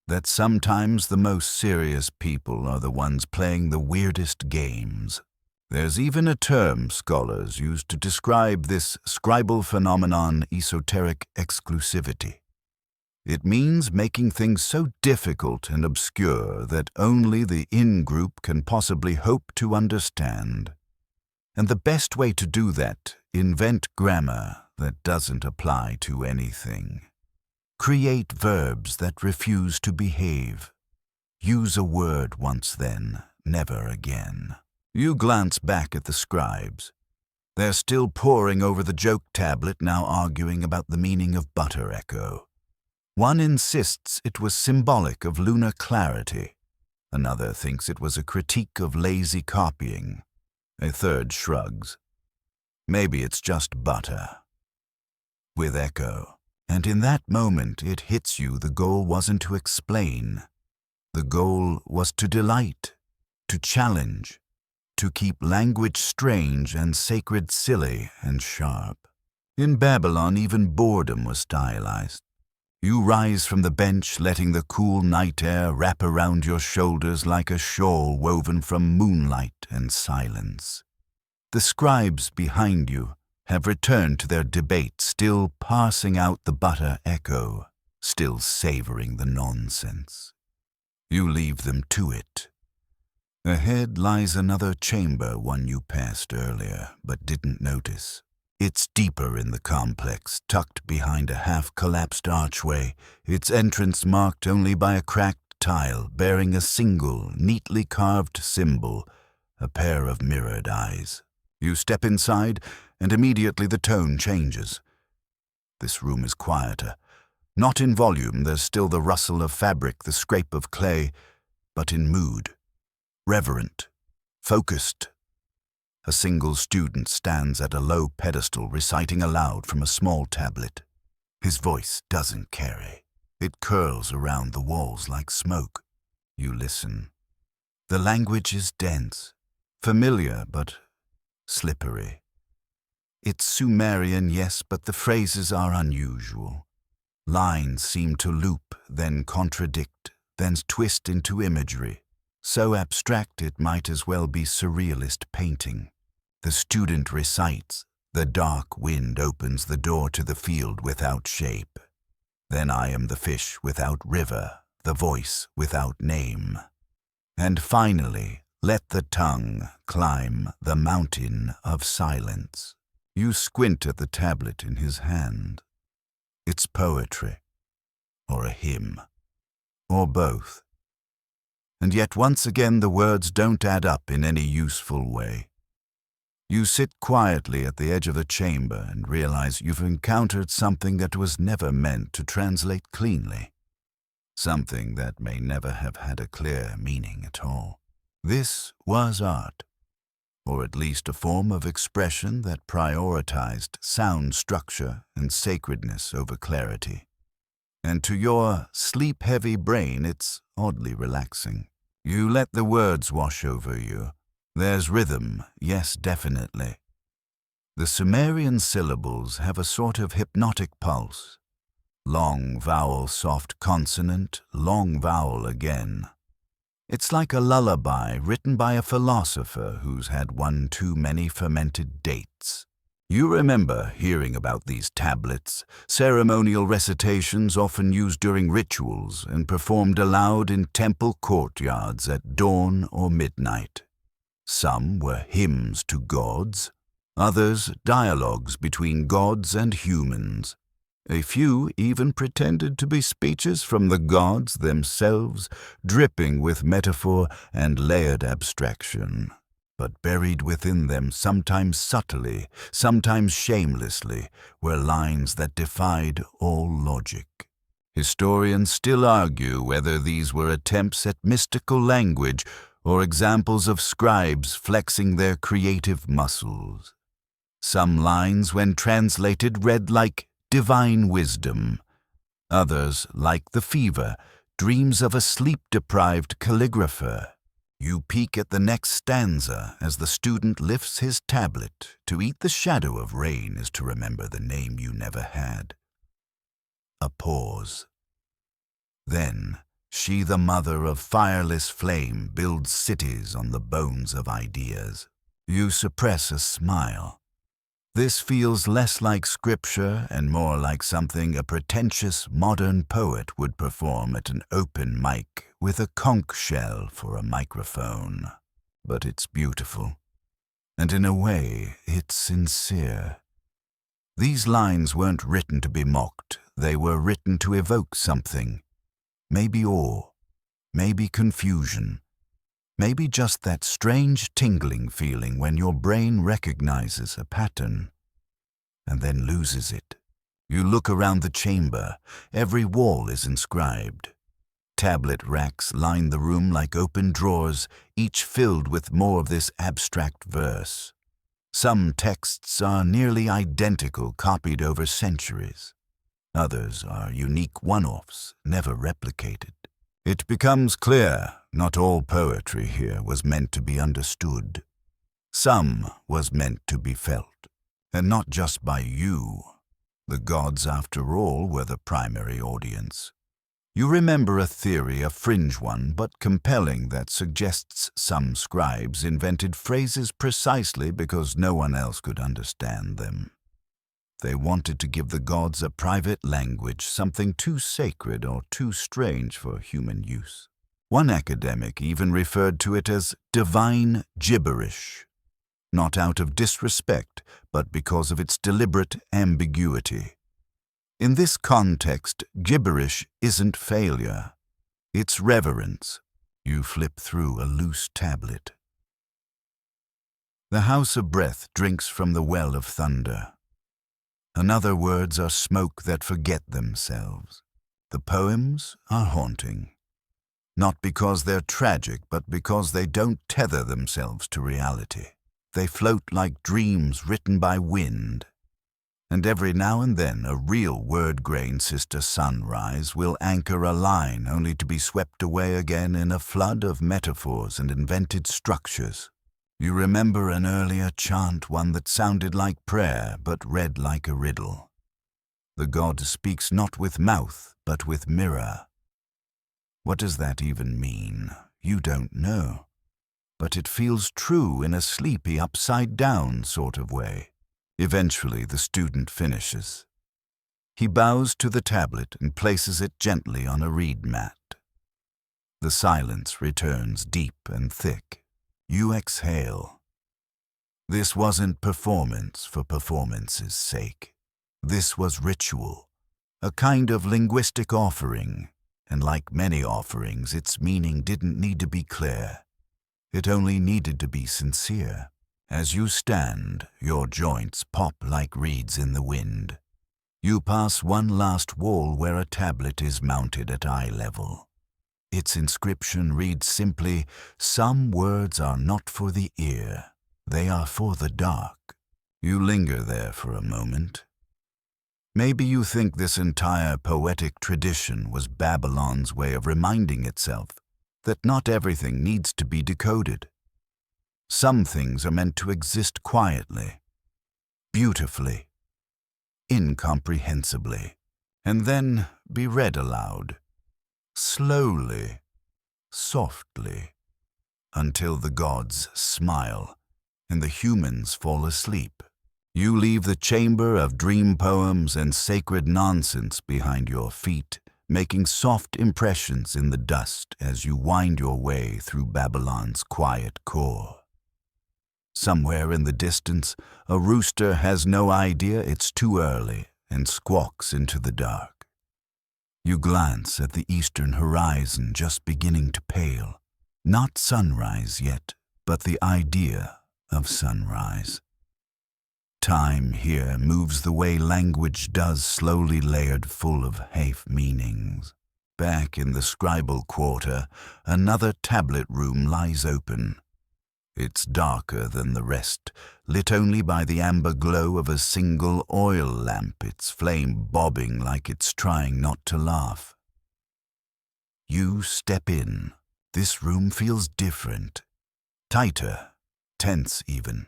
That sometimes the most serious people are the ones playing the weirdest games. There's even a term scholars use to describe this scribal phenomenon: esoteric exclusivity. It means making things so difficult and obscure that only the in-group can possibly hope to understand. And the best way to do that: invent grammar that doesn't apply to anything. Create verbs that refuse to behave. Use a word once, then never again. You glance back at the scribes. They're still poring over the joke tablet, now arguing about the meaning of butter echo. One insists it was symbolic of lunar clarity. Another thinks it was a critique of lazy copying. A third shrugs. Maybe it's just butter. With echo. And in that moment it hits you the goal wasn't to explain. The goal was to delight, to challenge, to keep language strange and sacred silly and sharp. In Babylon, even boredom was stylized. You rise from the bench, letting the cool night air wrap around your shoulders like a shawl woven from moonlight and silence. The scribes behind you have returned to their debate, still parsing out the butter echo, still savoring the nonsense. You leave them to it. Ahead lies another chamber, one you passed earlier but didn't notice. It's deeper in the complex, tucked behind a half-collapsed archway, its entrance marked only by a cracked tile bearing a single, neatly carved symbol, a pair of mirrored eyes. You step inside, and immediately the tone changes. This room is quieter. Not in volume, there's still the rustle of fabric, the scrape of clay, but in mood. Reverent, focused. A single student stands at a low pedestal reciting aloud from a small tablet. His voice doesn't carry. It curls around the walls like smoke. You listen. The language is dense, familiar but slippery. It's Sumerian, yes, but the phrases are unusual. Lines seem to loop, then contradict, then twist into imagery. So abstract it might as well be surrealist painting. The student recites, "The dark wind opens the door to the field without shape. Then I am the fish without river, the voice without name. And finally, let the tongue climb the mountain of silence." You squint at the tablet in his hand. It's poetry, or a hymn, or both. And yet once again the words don't add up in any useful way. You sit quietly at the edge of the chamber and realize you've encountered something that was never meant to translate cleanly. Something that may never have had a clear meaning at all. This was art, or at least a form of expression that prioritized sound structure and sacredness over clarity. And to your sleep-heavy brain, it's oddly relaxing. You let the words wash over you. There's rhythm, yes, definitely. The Sumerian syllables have a sort of hypnotic pulse. Long vowel, soft consonant, long vowel again. It's like a lullaby written by a philosopher who's had one too many fermented dates. You remember hearing about these tablets, ceremonial recitations often used during rituals and performed aloud in temple courtyards at dawn or midnight. Some were hymns to gods, others dialogues between gods and humans. A few even pretended to be speeches from the gods themselves, dripping with metaphor and layered abstraction. But buried within them, sometimes subtly, sometimes shamelessly, were lines that defied all logic. Historians still argue whether these were attempts at mystical language or examples of scribes flexing their creative muscles. Some lines, when translated, read like divine wisdom. Others, like the fever, dreams of a sleep-deprived calligrapher. You peek at the next stanza as the student lifts his tablet. To eat the shadow of rain is to remember the name you never had. A pause. Then, she, the mother of fireless flame, builds cities on the bones of ideas. You suppress a smile. This feels less like scripture and more like something a pretentious modern poet would perform at an open mic with a conch shell for a microphone. But it's beautiful. And in a way, it's sincere. These lines weren't written to be mocked. They were written to evoke something. Maybe awe, maybe confusion, maybe just that strange tingling feeling when your brain recognizes a pattern and then loses it. You look around the chamber. Every wall is inscribed. Tablet racks line the room like open drawers, each filled with more of this abstract verse. Some texts are nearly identical, copied over centuries. Others are unique one-offs, never replicated. It becomes clear not all poetry here was meant to be understood. Some was meant to be felt, and not just by you. The gods, after all, were the primary audience. You remember a theory, a fringe one, but compelling, that suggests some scribes invented phrases precisely because no one else could understand them. They wanted to give the gods a private language, something too sacred or too strange for human use. One academic even referred to it as divine gibberish, not out of disrespect, but because of its deliberate ambiguity. In this context, gibberish isn't failure. It's reverence. You flip through a loose tablet. The house of breath drinks from the well of thunder. And other words are smoke that forget themselves. The poems are haunting. Not because they're tragic, but because they don't tether themselves to reality. They float like dreams written by wind. And every now and then a real word-grain sister sunrise will anchor a line only to be swept away again in a flood of metaphors and invented structures. You remember an earlier chant, one that sounded like prayer but read like a riddle. The God speaks not with mouth, but with mirror. What does that even mean? You don't know. But it feels true in a sleepy, upside-down sort of way. Eventually, the student finishes. He bows to the tablet and places it gently on a reed mat. The silence returns deep and thick. You exhale. This wasn't performance for performance's sake. This was ritual, a kind of linguistic offering, and like many offerings, its meaning didn't need to be clear. It only needed to be sincere. As you stand, your joints pop like reeds in the wind. You pass one last wall where a tablet is mounted at eye level. Its inscription reads simply, "Some words are not for the ear, they are for the dark." You linger there for a moment. Maybe you think this entire poetic tradition was Babylon's way of reminding itself that not everything needs to be decoded. Some things are meant to exist quietly, beautifully, incomprehensibly, and then be read aloud, slowly, softly, until the gods smile and the humans fall asleep. You leave the chamber of dream poems and sacred nonsense behind your feet, making soft impressions in the dust as you wind your way through Babylon's quiet core. Somewhere in the distance, a rooster has no idea it's too early and squawks into the dark. You glance at the eastern horizon just beginning to pale. Not sunrise yet, but the idea of sunrise. Time here moves the way language does, slowly layered full of half meanings. Back in the scribal quarter, another tablet room lies open. It's darker than the rest, lit only by the amber glow of a single oil lamp, its flame bobbing like it's trying not to laugh. You step in. This room feels different, tighter, tense even.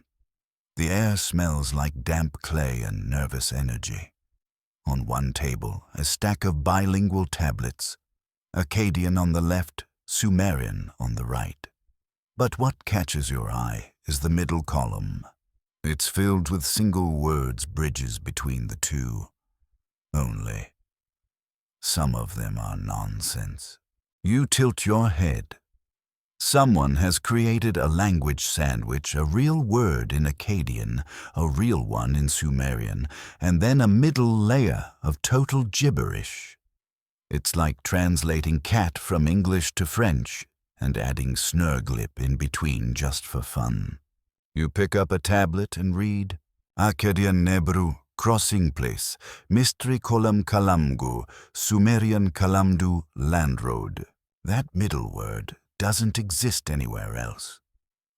The air smells like damp clay and nervous energy. On one table, a stack of bilingual tablets, Akkadian on the left, Sumerian on the right. But what catches your eye is the middle column. It's filled with single words, bridges between the two. Only, some of them are nonsense. You tilt your head. Someone has created a language sandwich, a real word in Akkadian, a real one in Sumerian, and then a middle layer of total gibberish. It's like translating cat from English to French and adding snurglip in between just for fun. You pick up a tablet and read, Akkadian Nebru, crossing place, Mistri Kolam Kalamgu, Sumerian Kalamdu, land road. That middle word doesn't exist anywhere else.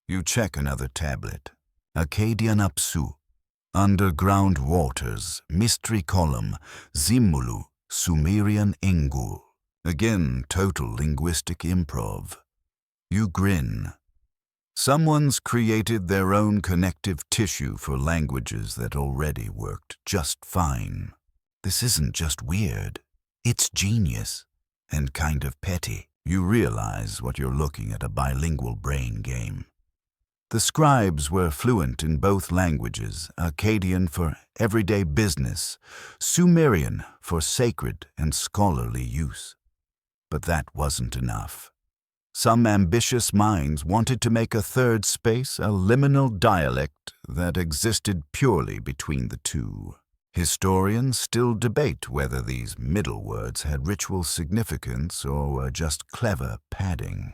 You check another tablet. Akkadian Apsu, underground waters, Mistri Kolam, Zimulu, Sumerian Engul. Again, total linguistic improv. You grin. Someone's created their own connective tissue for languages that already worked just fine. This isn't just weird. It's genius and kind of petty. You realize what you're looking at, a bilingual brain game. The scribes were fluent in both languages, Akkadian for everyday business, Sumerian for sacred and scholarly use. But that wasn't enough. Some ambitious minds wanted to make a third space, a liminal dialect that existed purely between the two. Historians still debate whether these middle words had ritual significance or were just clever padding.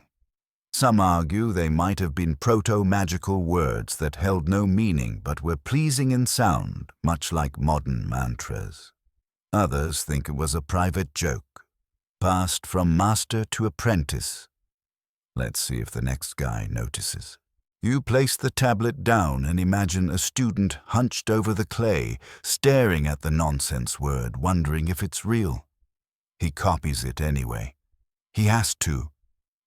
Some argue they might have been proto-magical words that held no meaning but were pleasing in sound, much like modern mantras. Others think it was a private joke, passed from master to apprentice. Let's see if the next guy notices. You place the tablet down and imagine a student hunched over the clay, staring at the nonsense word, wondering if it's real. He copies it anyway. He has to.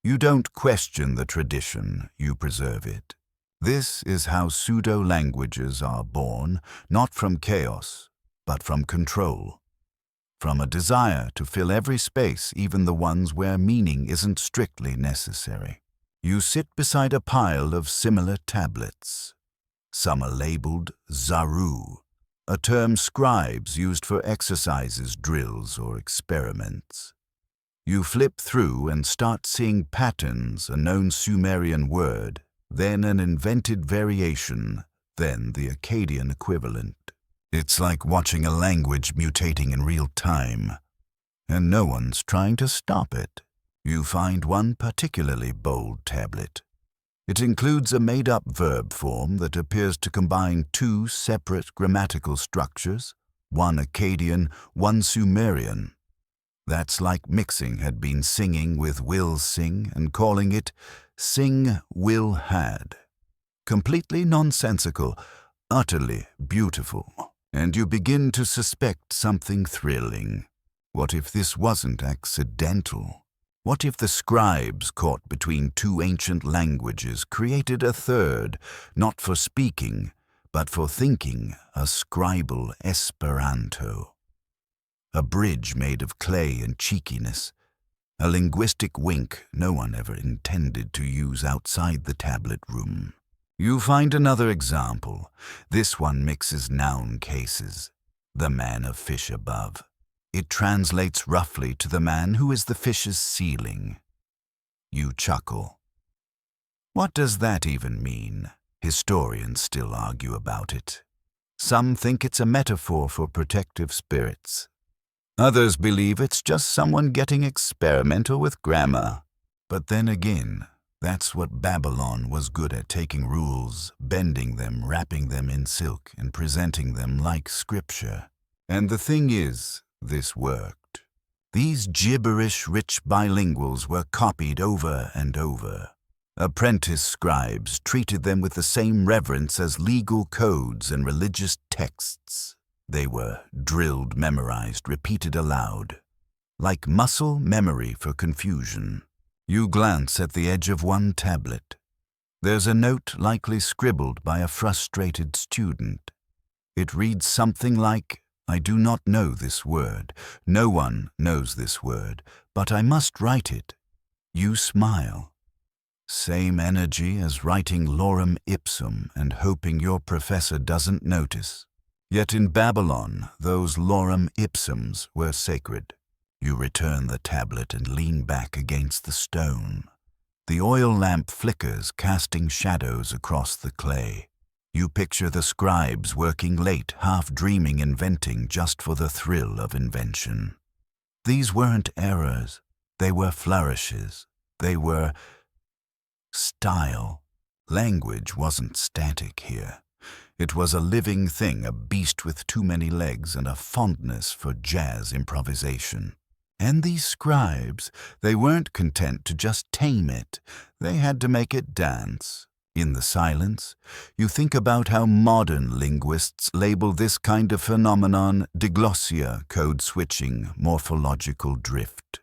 You don't question the tradition, you preserve it. This is how pseudo-languages are born, not from chaos, but from control. From a desire to fill every space, even the ones where meaning isn't strictly necessary. You sit beside a pile of similar tablets. Some are labeled zaru, a term scribes used for exercises, drills, or experiments. You flip through and start seeing patterns, a known Sumerian word, then an invented variation, then the Akkadian equivalent. It's like watching a language mutating in real time, and no one's trying to stop it. You find one particularly bold tablet. It includes a made-up verb form that appears to combine two separate grammatical structures, one Akkadian, one Sumerian. That's like mixing had been singing with will sing and calling it sing will had. Completely nonsensical, utterly beautiful. And you begin to suspect something thrilling. What if this wasn't accidental? What if the scribes caught between two ancient languages created a third, not for speaking, but for thinking, a scribal Esperanto? A bridge made of clay and cheekiness, a linguistic wink no one ever intended to use outside the tablet room. You find another example. This one mixes noun cases. The man of fish above. It translates roughly to the man who is the fish's ceiling. You chuckle. What does that even mean? Historians still argue about it. Some think it's a metaphor for protective spirits. Others believe it's just someone getting experimental with grammar. But then again, that's what Babylon was good at, taking rules, bending them, wrapping them in silk, and presenting them like scripture. And the thing is, this worked. These gibberish-rich bilinguals were copied over and over. Apprentice scribes treated them with the same reverence as legal codes and religious texts. They were drilled, memorized, repeated aloud, like muscle memory for confusion. You glance at the edge of one tablet. There's a note likely scribbled by a frustrated student. It reads something like, "I do not know this word. No one knows this word, but I must write it." You smile. Same energy as writing lorem ipsum and hoping your professor doesn't notice. Yet in Babylon, those lorem ipsums were sacred. You return the tablet and lean back against the stone. The oil lamp flickers, casting shadows across the clay. You picture the scribes working late, half dreaming, inventing just for the thrill of invention. These weren't errors. They were flourishes. They were style. Language wasn't static here. It was a living thing, a beast with too many legs and a fondness for jazz improvisation. And these scribes, they weren't content to just tame it. They had to make it dance. In the silence, you think about how modern linguists label this kind of phenomenon diglossia, code switching, morphological drift.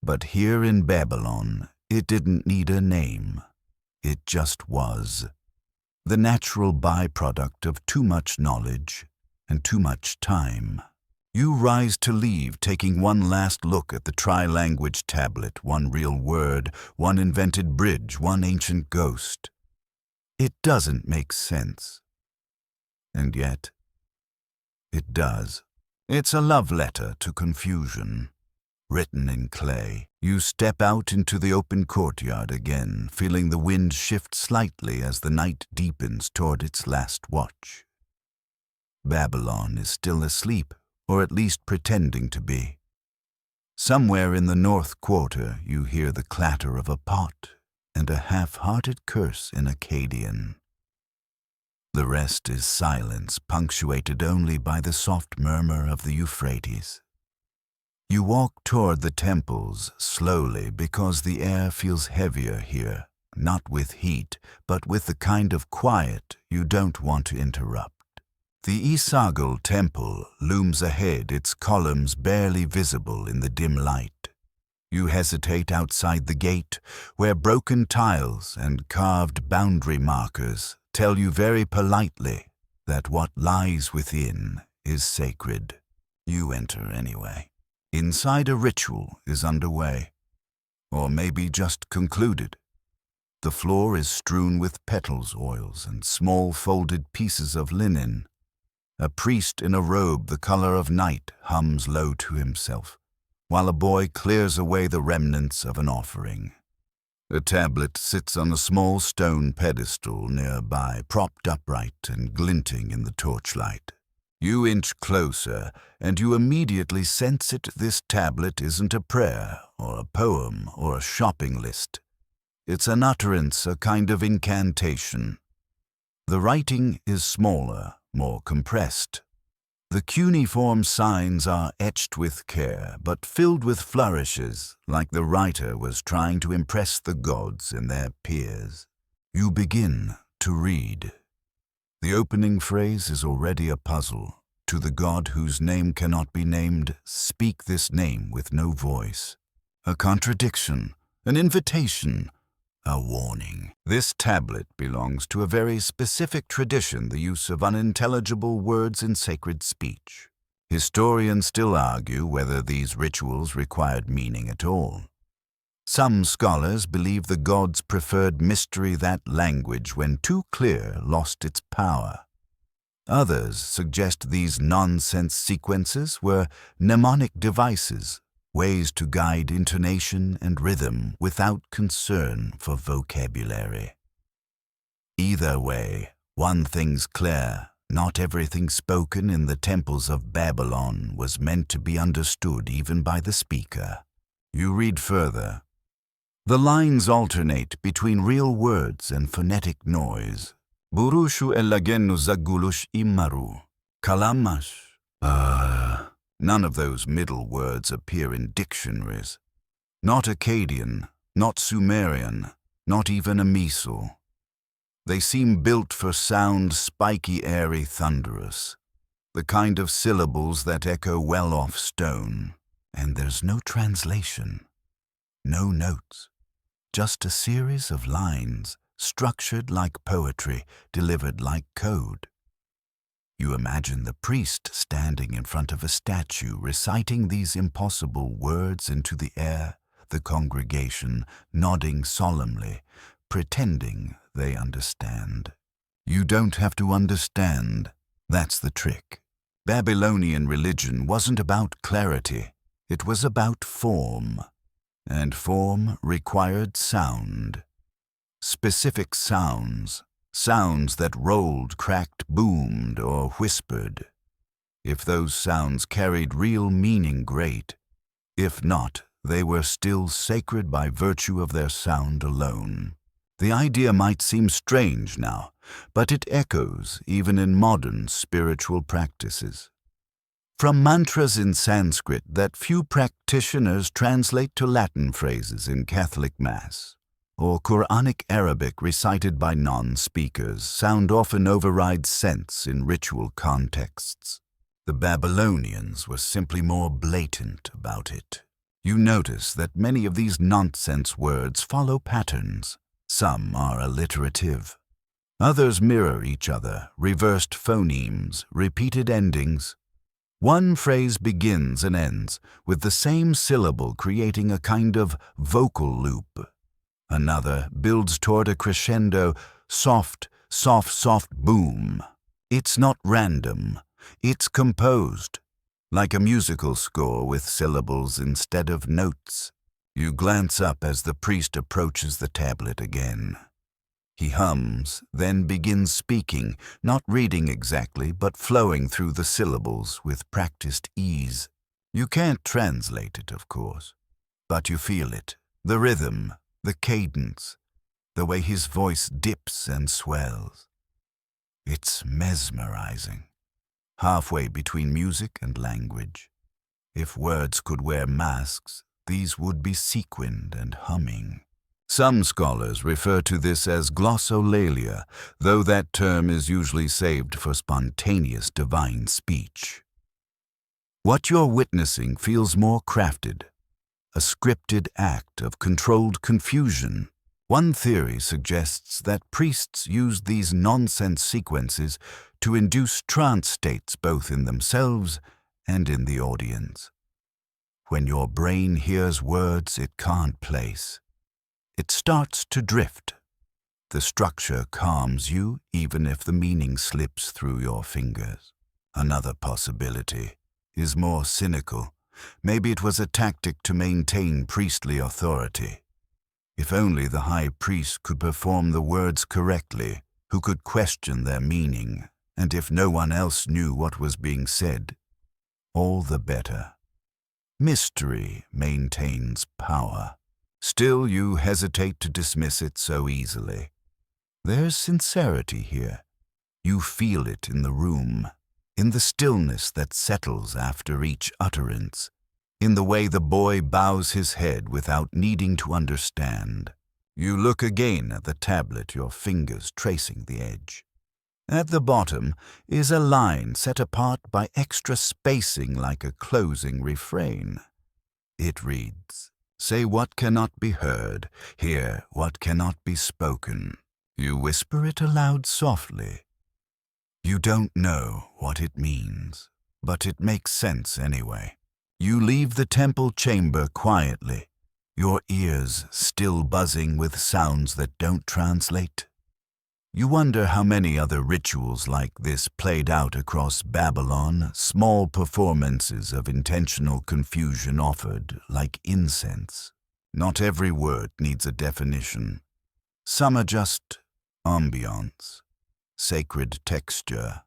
But here in Babylon, it didn't need a name. It just was. The natural byproduct of too much knowledge and too much time. You rise to leave, taking one last look at the tri-language tablet, one real word, one invented bridge, one ancient ghost. It doesn't make sense. And yet, it does. It's a love letter to confusion. Written in clay, you step out into the open courtyard again, feeling the wind shift slightly as the night deepens toward its last watch. Babylon is still asleep, or at least pretending to be. Somewhere in the north quarter, you hear the clatter of a pot and a half-hearted curse in Akkadian. The rest is silence, punctuated only by the soft murmur of the Euphrates. You walk toward the temples slowly because the air feels heavier here, not with heat, but with the kind of quiet you don't want to interrupt. The Isagal temple looms ahead, its columns barely visible in the dim light. You hesitate outside the gate, where broken tiles and carved boundary markers tell you very politely that what lies within is sacred. You enter anyway. Inside, a ritual is underway, or maybe just concluded. The floor is strewn with petals oils and small folded pieces of linen. A priest in a robe the color of night hums low to himself, while a boy clears away the remnants of an offering. A tablet sits on a small stone pedestal nearby, propped upright and glinting in the torchlight. You inch closer, and you immediately sense it. This tablet isn't a prayer, or a poem, or a shopping list. It's an utterance, a kind of incantation. The writing is smaller, more compressed. The cuneiform signs are etched with care, but filled with flourishes, like the writer was trying to impress the gods and their peers. You begin to read. The opening phrase is already a puzzle. To the God whose name cannot be named, speak this name with no voice. A contradiction, an invitation, a warning. This tablet belongs to a very specific tradition, the use of unintelligible words in sacred speech. Historians still argue whether these rituals required meaning at all. Some scholars believe the gods preferred mystery, that language, when too clear, lost its power. Others suggest these nonsense sequences were mnemonic devices, ways to guide intonation and rhythm without concern for vocabulary. Either way, one thing's clear: not everything spoken in the temples of Babylon was meant to be understood even by the speaker. You read further. The lines alternate between real words and phonetic noise. Burushu elagenu zagulush imaru. Kalamash. None of those middle words appear in dictionaries. Not Akkadian, not Sumerian, not even Amisul. They seem built for sound, spiky, airy, thunderous, the kind of syllables that echo well off stone. And there's no translation, no notes, just a series of lines, structured like poetry, delivered like code. You imagine the priest standing in front of a statue, reciting these impossible words into the air, the congregation nodding solemnly, pretending they understand. You don't have to understand. That's the trick. Babylonian religion wasn't about clarity. It was about form. And form required sound. Specific sounds. Sounds that rolled, cracked, boomed, or whispered. If those sounds carried real meaning, great. If not, they were still sacred by virtue of their sound alone. The idea might seem strange now, but it echoes even in modern spiritual practices. From mantras in Sanskrit that few practitioners translate to Latin phrases in Catholic Mass, or Quranic Arabic recited by non-speakers, sound often overrides sense in ritual contexts. The Babylonians were simply more blatant about it. You notice that many of these nonsense words follow patterns. Some are alliterative. Others mirror each other, reversed phonemes, repeated endings. One phrase begins and ends with the same syllable, creating a kind of vocal loop. Another builds toward a crescendo, soft, soft, soft boom. It's not random. It's composed, like a musical score with syllables instead of notes. You glance up as the priest approaches the tablet again. He hums, then begins speaking, not reading exactly, but flowing through the syllables with practiced ease. You can't translate it, of course, but you feel it, the rhythm, the cadence, the way his voice dips and swells. It's mesmerizing, halfway between music and language. If words could wear masks, these would be sequined and humming. Some scholars refer to this as glossolalia, though that term is usually saved for spontaneous divine speech. What you're witnessing feels more crafted, a scripted act of controlled confusion. One theory suggests that priests used these nonsense sequences to induce trance states both in themselves and in the audience. When your brain hears words it can't place, it starts to drift. The structure calms you even if the meaning slips through your fingers. Another possibility is more cynical. Maybe it was a tactic to maintain priestly authority. If only the high priest could perform the words correctly, who could question their meaning, and if no one else knew what was being said, all the better. Mystery maintains power. Still, you hesitate to dismiss it so easily. There's sincerity here. You feel it in the room, in the stillness that settles after each utterance, in the way the boy bows his head without needing to understand. You look again at the tablet, your fingers tracing the edge. At the bottom is a line set apart by extra spacing like a closing refrain. It reads, "Say what cannot be heard, hear what cannot be spoken." You whisper it aloud softly. You don't know what it means, but it makes sense anyway. You leave the temple chamber quietly, your ears still buzzing with sounds that don't translate. You wonder how many other rituals like this played out across Babylon, small performances of intentional confusion offered like incense. Not every word needs a definition. Some are just ambiance, sacred texture,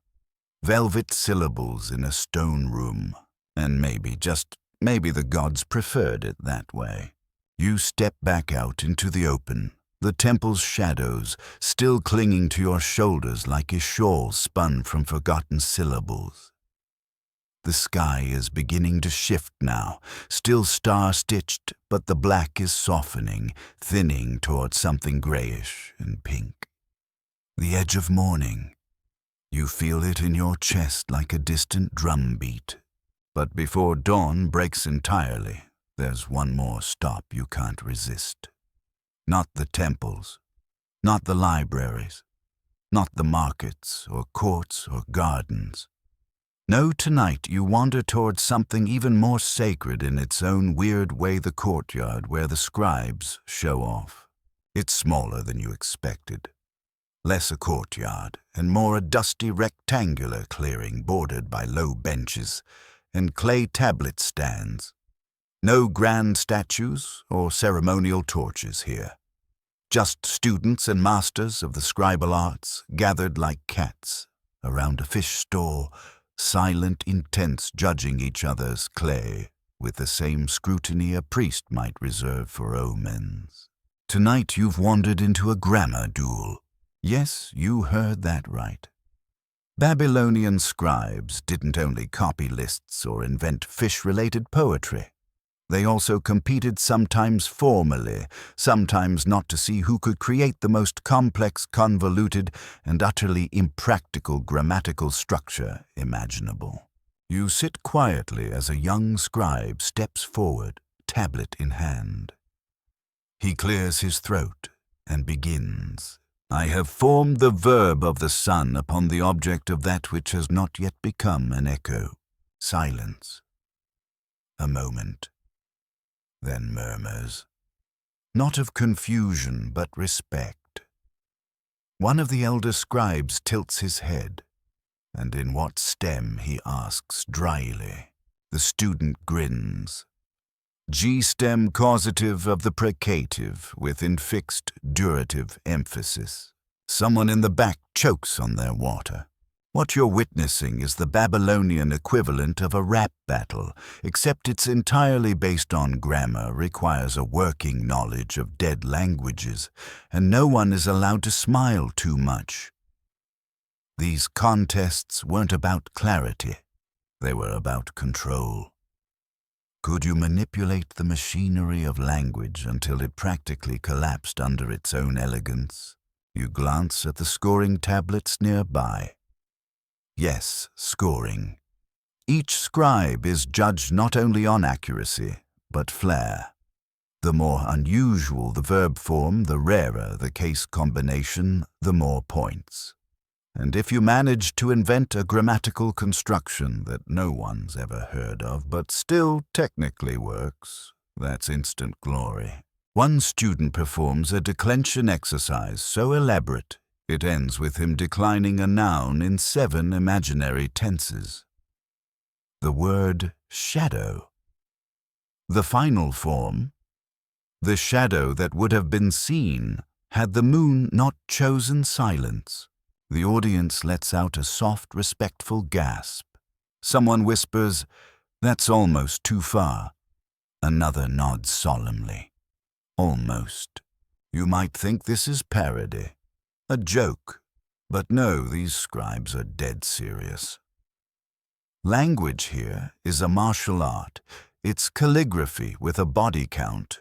velvet syllables in a stone room, and maybe, just maybe, the gods preferred it that way. You step back out into the open, the temple's shadows still clinging to your shoulders like a shawl spun from forgotten syllables. The sky is beginning to shift now, still star-stitched, but the black is softening, thinning toward something grayish and pink. The edge of morning. You feel it in your chest like a distant drum beat. But before dawn breaks entirely, there's one more stop you can't resist. Not the temples, not the libraries, not the markets or courts or gardens. No, tonight you wander towards something even more sacred in its own weird way, the courtyard where the scribes show off. It's smaller than you expected. Less a courtyard and more a dusty rectangular clearing bordered by low benches and clay tablet stands. No grand statues or ceremonial torches here. Just students and masters of the scribal arts gathered like cats around a fish stall, silent, intense, judging each other's clay with the same scrutiny a priest might reserve for omens. Tonight you've wandered into a grammar duel. Yes, you heard that right. Babylonian scribes didn't only copy lists or invent fish-related poetry. They also competed, sometimes formally, sometimes not, to see who could create the most complex, convoluted, and utterly impractical grammatical structure imaginable. You sit quietly as a young scribe steps forward, tablet in hand. He clears his throat and begins. "I have formed the verb of the sun upon the object of that which has not yet become an echo." Silence. A moment. Then murmurs. Not of confusion, but respect. One of the elder scribes tilts his head, and in what stem, he asks dryly. The student grins. G-stem causative of the precative with infixed durative emphasis. Someone in the back chokes on their water. What you're witnessing is the Babylonian equivalent of a rap battle, except it's entirely based on grammar, requires a working knowledge of dead languages, and no one is allowed to smile too much. These contests weren't about clarity. They were about control. Could you manipulate the machinery of language until it practically collapsed under its own elegance? You glance at the scoring tablets nearby. Yes, scoring. Each scribe is judged not only on accuracy, but flair. The more unusual the verb form, the rarer the case combination, the more points. And if you manage to invent a grammatical construction that no one's ever heard of but still technically works, that's instant glory. One student performs a declension exercise so elaborate it ends with him declining a noun in 7 imaginary tenses. The word shadow. The final form, the shadow that would have been seen had the moon not chosen silence. The audience lets out a soft, respectful gasp. Someone whispers, "That's almost too far." Another nods solemnly. Almost. You might think this is parody, a joke, but no, these scribes are dead serious. Language here is a martial art. It's calligraphy with a body count.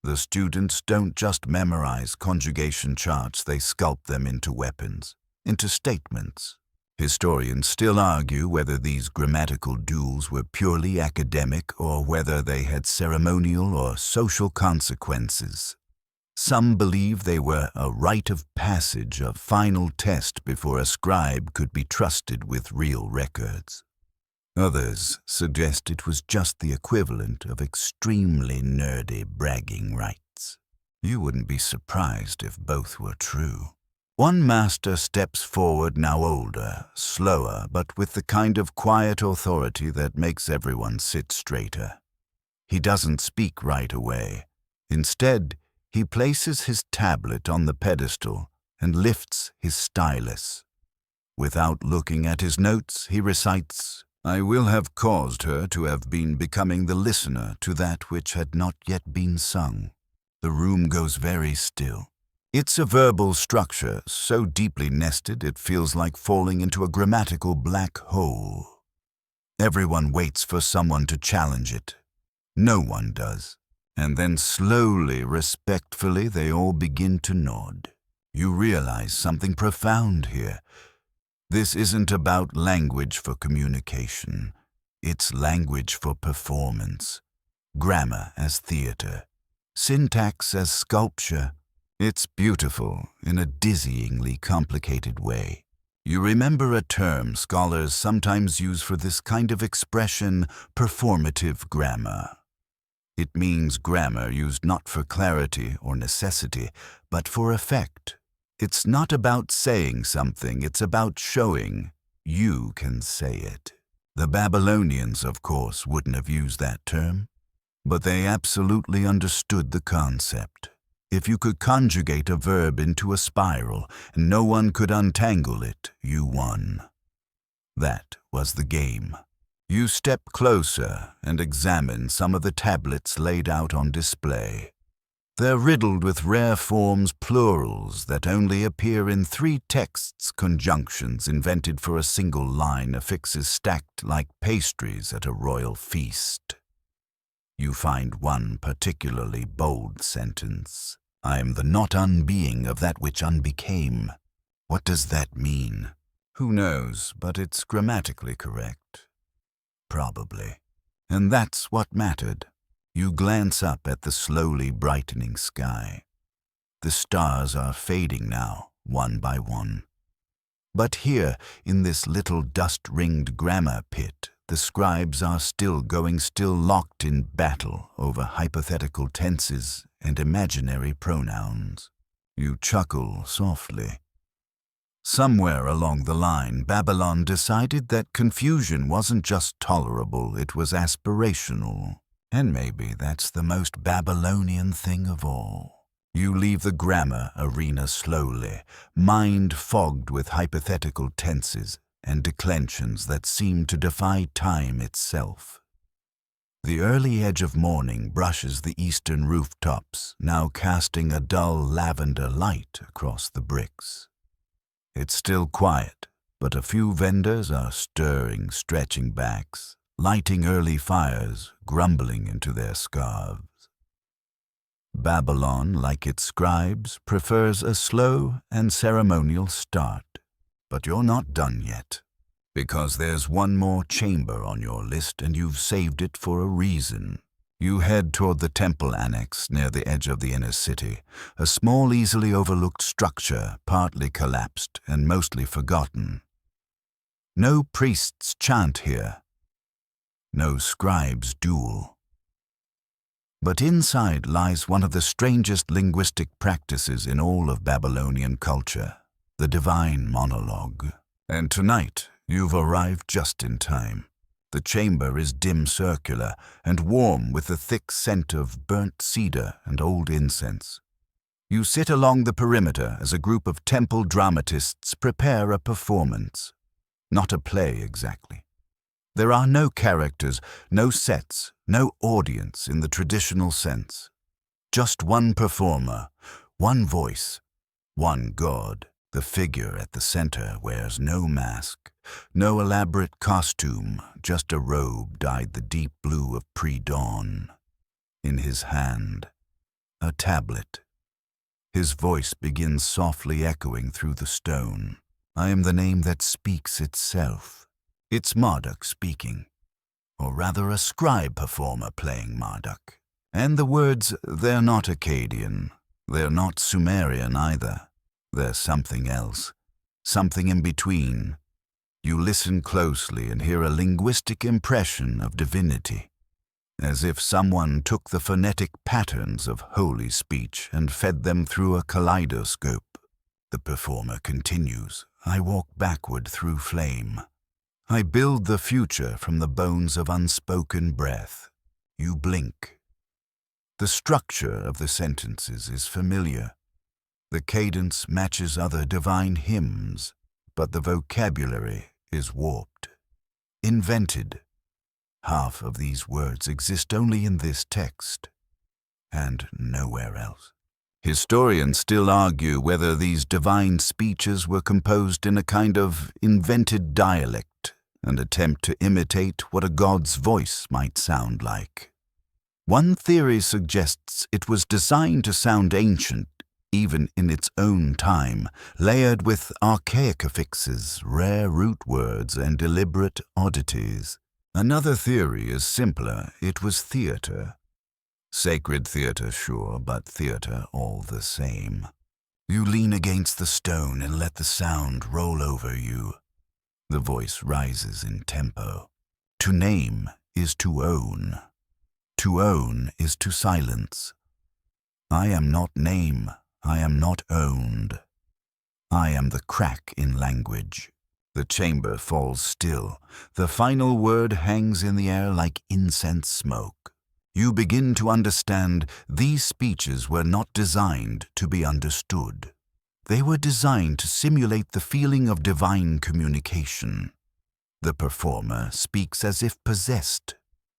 The students don't just memorize conjugation charts, they sculpt them into weapons, into statements. Historians still argue whether these grammatical duels were purely academic or whether they had ceremonial or social consequences. Some believe they were a rite of passage, a final test before a scribe could be trusted with real records. Others suggest it was just the equivalent of extremely nerdy bragging rights. You wouldn't be surprised if both were true. One master steps forward, now older, slower, but with the kind of quiet authority that makes everyone sit straighter. He doesn't speak right away. Instead, he places his tablet on the pedestal and lifts his stylus. Without looking at his notes, he recites, "I will have caused her to have been becoming the listener to that which had not yet been sung." The room goes very still. It's a verbal structure so deeply nested it feels like falling into a grammatical black hole. Everyone waits for someone to challenge it. No one does. And then slowly, respectfully, they all begin to nod. You realize something profound here. This isn't about language for communication. It's language for performance. Grammar as theater. Syntax as sculpture. It's beautiful in a dizzyingly complicated way. You remember a term scholars sometimes use for this kind of expression, performative grammar. It means grammar used not for clarity or necessity, but for effect. It's not about saying something, it's about showing you can say it. The Babylonians, of course, wouldn't have used that term, but they absolutely understood the concept. If you could conjugate a verb into a spiral and no one could untangle it, you won. That was the game. You step closer and examine some of the tablets laid out on display. They're riddled with rare forms, plurals that only appear in 3 texts, conjunctions invented for a single line, affixes stacked like pastries at a royal feast. You find one particularly bold sentence. "I am the not unbeing of that which unbecame." What does that mean? Who knows, but it's grammatically correct. Probably. And that's what mattered. You glance up at the slowly brightening sky. The stars are fading now, one by one. But here, in this little dust-ringed grammar pit, the scribes are still locked in battle over hypothetical tenses and imaginary pronouns. You chuckle softly. Somewhere along the line, Babylon decided that confusion wasn't just tolerable, it was aspirational. And maybe that's the most Babylonian thing of all. You leave the grammar arena slowly, mind fogged with hypothetical tenses and declensions that seem to defy time itself. The early edge of morning brushes the eastern rooftops, now casting a dull lavender light across the bricks. It's still quiet, but a few vendors are stirring, stretching backs, lighting early fires, grumbling into their scarves. Babylon, like its scribes, prefers a slow and ceremonial start. But you're not done yet, because there's one more chamber on your list and you've saved it for a reason. You head toward the temple annex near the edge of the inner city, a small, easily overlooked structure, partly collapsed and mostly forgotten. No priests chant here. No scribes duel. But inside lies one of the strangest linguistic practices in all of Babylonian culture, the divine monologue. And tonight, you've arrived just in time. The chamber is dim circular and warm with the thick scent of burnt cedar and old incense. You sit along the perimeter as a group of temple dramatists prepare a performance. Not a play exactly. There are no characters, no sets, no audience in the traditional sense. Just one performer, one voice, one god. The figure at the center wears no mask, no elaborate costume, just a robe dyed the deep blue of pre-dawn. In his hand, a tablet. His voice begins softly echoing through the stone. I am the name that speaks itself. It's Marduk speaking, or rather a scribe performer playing Marduk. And the words, they're not Akkadian, they're not Sumerian either. There's something else, something in between. You listen closely and hear a linguistic impression of divinity, as if someone took the phonetic patterns of holy speech and fed them through a kaleidoscope. The performer continues. I walk backward through flame. I build the future from the bones of unspoken breath. You blink. The structure of the sentences is familiar. The cadence matches other divine hymns, but the vocabulary is warped, invented. Half of these words exist only in this text, and nowhere else. Historians still argue whether these divine speeches were composed in a kind of invented dialect, an attempt to imitate what a god's voice might sound like. One theory suggests it was designed to sound ancient, even in its own time, layered with archaic affixes, rare root words, and deliberate oddities. Another theory is simpler. It was theater. Sacred theater, sure, but theater all the same. You lean against the stone and let the sound roll over you. The voice rises in tempo. To name is to own. To own is to silence. I am not name. I am not owned. I am the crack in language. The chamber falls still. The final word hangs in the air like incense smoke. You begin to understand these speeches were not designed to be understood. They were designed to simulate the feeling of divine communication. The performer speaks as if possessed.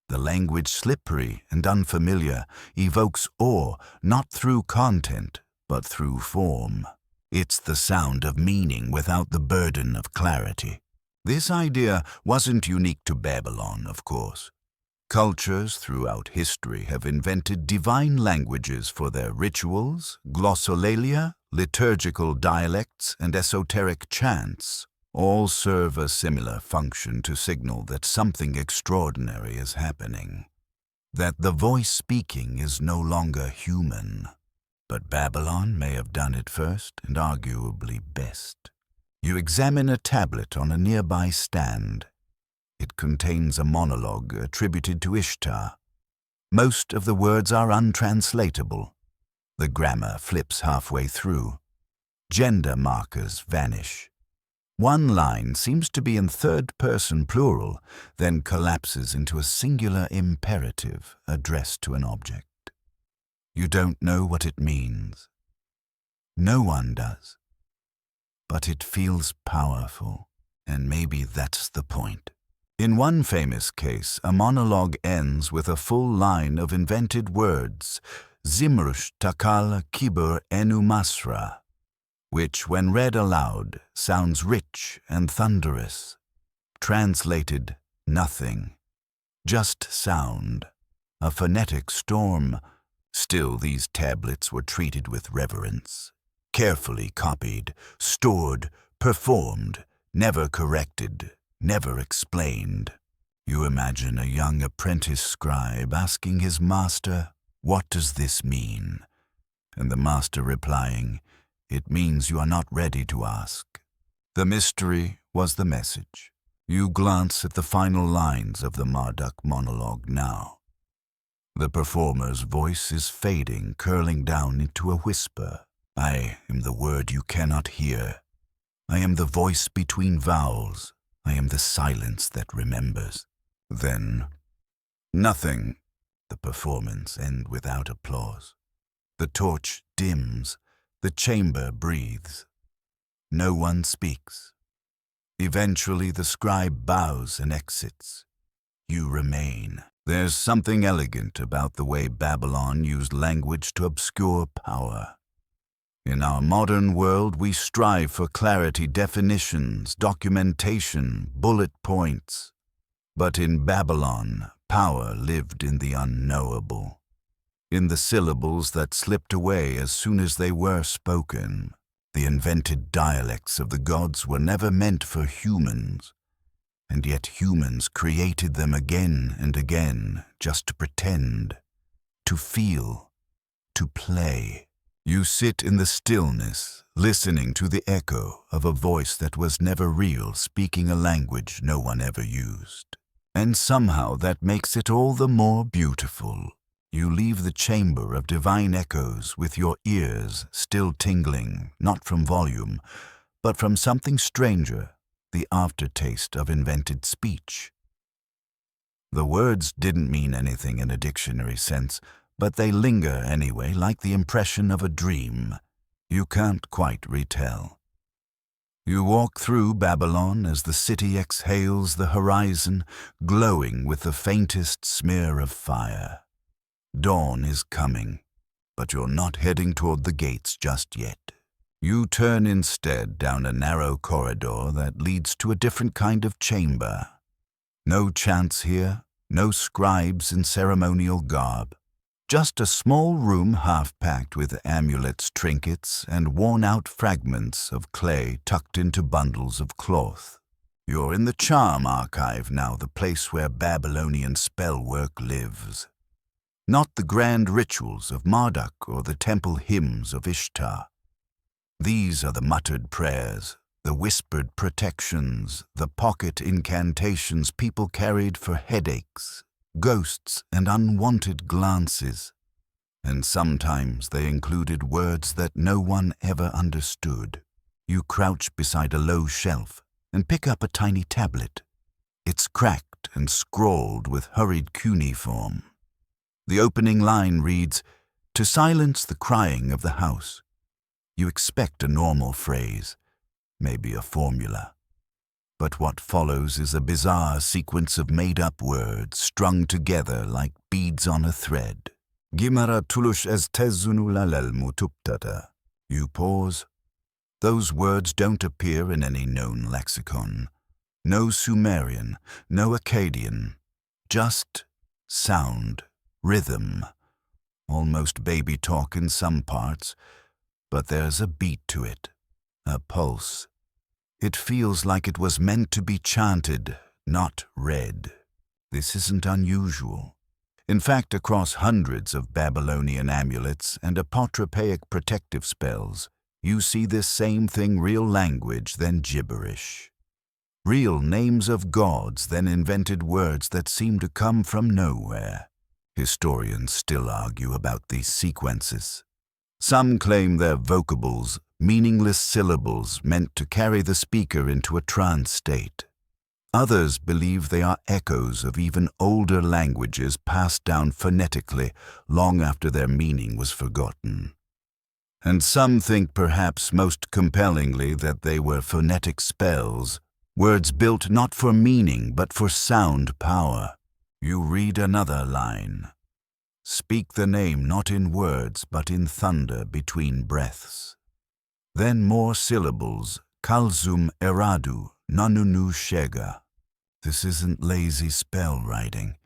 The language, slippery and unfamiliar, evokes awe not through content, but through form. It's the sound of meaning without the burden of clarity. This idea wasn't unique to Babylon, of course. Cultures throughout history have invented divine languages for their rituals, glossolalia, liturgical dialects, and esoteric chants. All serve a similar function to signal that something extraordinary is happening, that the voice speaking is no longer human. But Babylon may have done it first and arguably best. You examine a tablet on a nearby stand. It contains a monologue attributed to Ishtar. Most of the words are untranslatable. The grammar flips halfway through. Gender markers vanish. One line seems to be in third-person plural, then collapses into a singular imperative addressed to an object. You don't know what it means. No one does. But it feels powerful, and maybe that's the point. In one famous case, a monologue ends with a full line of invented words, Zimrush takal kibur enu masra, which, when read aloud, sounds rich and thunderous. Translated, nothing. Just sound. A phonetic storm. Still, these tablets were treated with reverence. Carefully copied, stored, performed, never corrected, never explained. You imagine a young apprentice scribe asking his master, "What does this mean?" And the master replying, "It means you are not ready to ask." The mystery was the message. You glance at the final lines of the Marduk monologue now. The performer's voice is fading, curling down into a whisper. I am the word you cannot hear. I am the voice between vowels. I am the silence that remembers. Then, nothing. The performance ends without applause. The torch dims. The chamber breathes. No one speaks. Eventually the scribe bows and exits. You remain. There's something elegant about the way Babylon used language to obscure power. In our modern world, we strive for clarity, definitions, documentation, bullet points. But in Babylon, power lived in the unknowable, in the syllables that slipped away as soon as they were spoken. The invented dialects of the gods were never meant for humans, and yet humans created them again and again just to pretend, to feel, to play. You sit in the stillness, listening to the echo of a voice that was never real, speaking a language no one ever used. And somehow that makes it all the more beautiful. You leave the chamber of divine echoes with your ears still tingling, not from volume, but from something stranger, the aftertaste of invented speech. The words didn't mean anything in a dictionary sense, but they linger anyway, like the impression of a dream. You can't quite retell. You walk through Babylon as the city exhales the horizon, glowing with the faintest smear of fire. Dawn is coming, but you're not heading toward the gates just yet. You turn instead down a narrow corridor that leads to a different kind of chamber. No chants here, no scribes in ceremonial garb. Just a small room half-packed with amulets, trinkets, and worn-out fragments of clay tucked into bundles of cloth. You're in the charm archive now, the place where Babylonian spellwork lives. Not the grand rituals of Marduk or the temple hymns of Ishtar. These are the muttered prayers, the whispered protections, the pocket incantations people carried for headaches, ghosts, and unwanted glances. And sometimes they included words that no one ever understood. You crouch beside a low shelf and pick up a tiny tablet. It's cracked and scrawled with hurried cuneiform. The opening line reads, "To silence the crying of the house." You expect a normal phrase, maybe a formula. But what follows is a bizarre sequence of made-up words strung together like beads on a thread. Gimara tulush ez tezunu lalel mutuptata. You pause. Those words don't appear in any known lexicon. No Sumerian, no Akkadian. Just sound, rhythm. Almost baby talk in some parts, but there's a beat to it, a pulse. It feels like it was meant to be chanted, not read. This isn't unusual. In fact, across hundreds of Babylonian amulets and apotropaic protective spells, you see this same thing: real language, then gibberish. Real names of gods, then invented words that seem to come from nowhere. Historians still argue about these sequences. Some claim they're vocables, meaningless syllables meant to carry the speaker into a trance state. Others believe they are echoes of even older languages passed down phonetically long after their meaning was forgotten. And some think, perhaps most compellingly, that they were phonetic spells, words built not for meaning but for sound power. You read another line. Speak the name not in words but in thunder between breaths. Then more syllables, Kalzum Eradu, Nanunu Shega. This isn't lazy spell writing.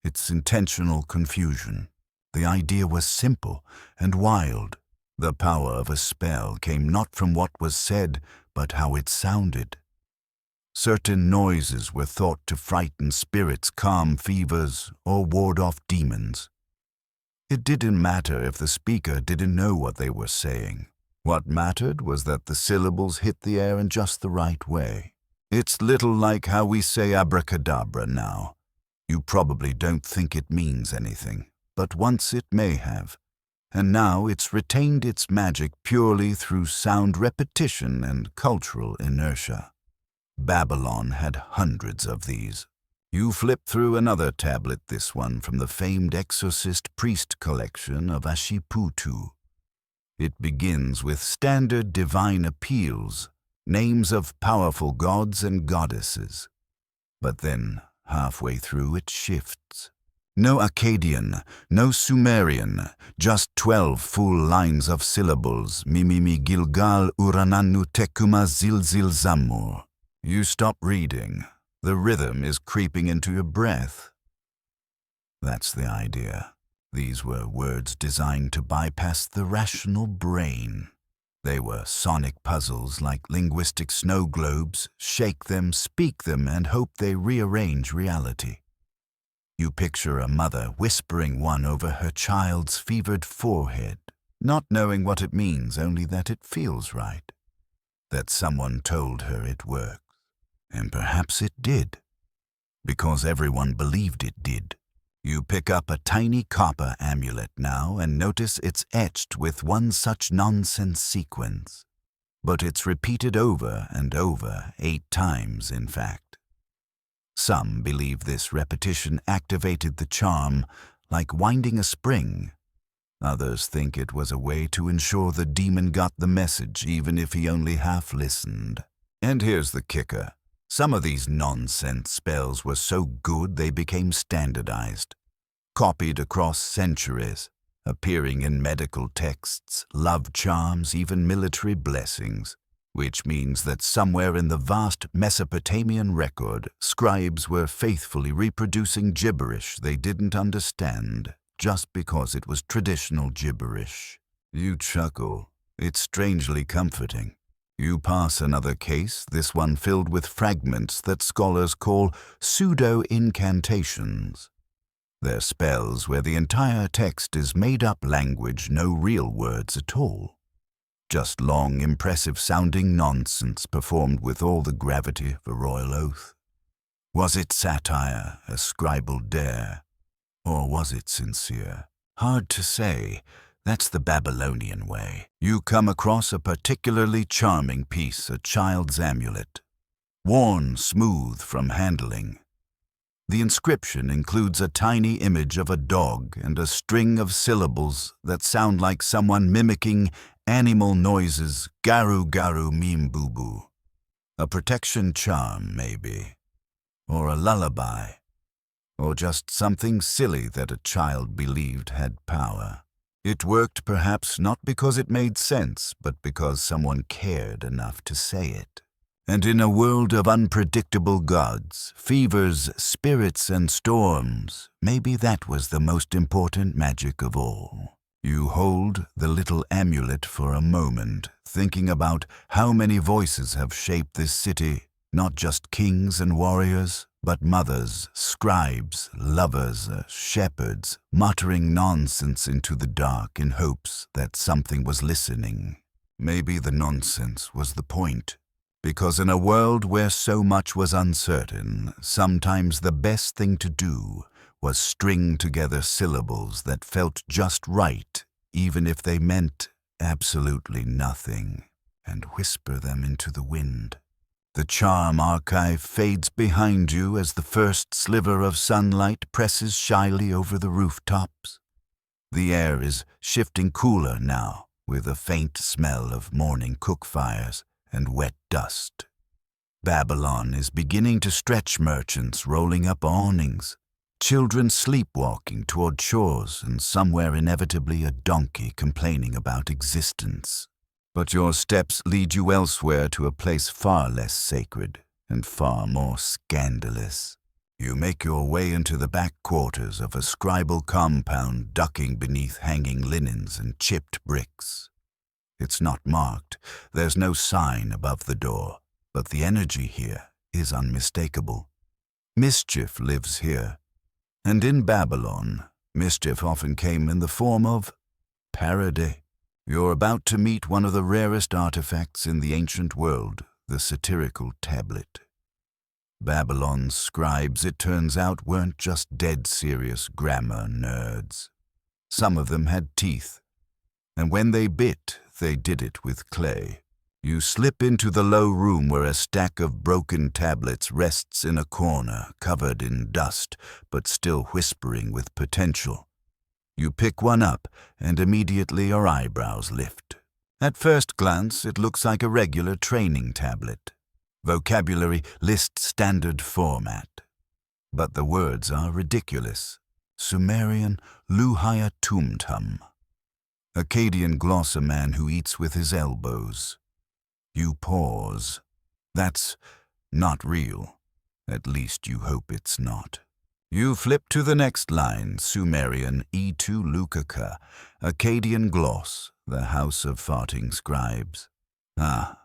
It's intentional confusion. The idea was simple and wild. The power of a spell came not from what was said, but how it sounded. Certain noises were thought to frighten spirits, calm fevers, or ward off demons. It didn't matter if the speaker didn't know what they were saying. What mattered was that the syllables hit the air in just the right way. It's little like how we say abracadabra now. You probably don't think it means anything, but once it may have. And now it's retained its magic purely through sound repetition and cultural inertia. Babylon had hundreds of these. You flip through another tablet, this one from the famed exorcist priest collection of Ashiputu. It begins with standard divine appeals, names of powerful gods and goddesses. But then, halfway through, it shifts. No Akkadian, no Sumerian, just 12 full lines of syllables, mimimi Gilgal Urananu Tekuma Zilzil Zamur. You stop reading. The rhythm is creeping into your breath. That's the idea. These were words designed to bypass the rational brain. They were sonic puzzles like linguistic snow globes. Shake them, speak them, and hope they rearrange reality. You picture a mother whispering one over her child's fevered forehead, not knowing what it means, only that it feels right, that someone told her it works. And perhaps it did, because everyone believed it did. You pick up a tiny copper amulet now and notice it's etched with one such nonsense sequence. But it's repeated over and over, 8 times in fact. Some believe this repetition activated the charm, like winding a spring. Others think it was a way to ensure the demon got the message even if he only half listened. And here's the kicker. Some of these nonsense spells were so good they became standardized, copied across centuries, appearing in medical texts, love charms, even military blessings, which means that somewhere in the vast Mesopotamian record, scribes were faithfully reproducing gibberish they didn't understand just because it was traditional gibberish. You chuckle. It's strangely comforting. You pass another case, this one filled with fragments that scholars call pseudo-incantations. They're spells where the entire text is made-up language, no real words at all. Just long, impressive-sounding nonsense performed with all the gravity of a royal oath. Was it satire, a scribal dare? Or was it sincere? Hard to say. That's the Babylonian way. You come across a particularly charming piece, a child's amulet, worn smooth from handling. The inscription includes a tiny image of a dog and a string of syllables that sound like someone mimicking animal noises, garu garu mim boo boo. A protection charm, maybe. Or a lullaby. Or just something silly that a child believed had power. It worked perhaps not because it made sense, but because someone cared enough to say it. And in a world of unpredictable gods, fevers, spirits, and storms, maybe that was the most important magic of all. You hold the little amulet for a moment, thinking about how many voices have shaped this city, not just kings and warriors, but mothers, scribes, lovers, shepherds, muttering nonsense into the dark in hopes that something was listening. Maybe the nonsense was the point, because in a world where so much was uncertain, sometimes the best thing to do was string together syllables that felt just right, even if they meant absolutely nothing, and whisper them into the wind. The charm archive fades behind you as the first sliver of sunlight presses shyly over the rooftops. The air is shifting cooler now, with a faint smell of morning cook fires and wet dust. Babylon is beginning to stretch, merchants rolling up awnings, children sleepwalking toward shores, and somewhere inevitably a donkey complaining about existence. But your steps lead you elsewhere to a place far less sacred and far more scandalous. You make your way into the back quarters of a scribal compound, ducking beneath hanging linens and chipped bricks. It's not marked. There's no sign above the door, but the energy here is unmistakable. Mischief lives here, and in Babylon, mischief often came in the form of parody. You're about to meet one of the rarest artifacts in the ancient world, the satirical tablet. Babylon's scribes, it turns out, weren't just dead serious grammar nerds. Some of them had teeth, and when they bit, they did it with clay. You slip into the low room where a stack of broken tablets rests in a corner, covered in dust, but still whispering with potential. You pick one up, and immediately your eyebrows lift. At first glance, it looks like a regular training tablet. Vocabulary list standard format. But the words are ridiculous. Sumerian luhaya tumtum. Akkadian gloss, a man who eats with his elbows. You pause. That's not real. At least you hope it's not. You flip to the next line, Sumerian E2 Lukaka, Akkadian gloss, the house of farting scribes. Ah,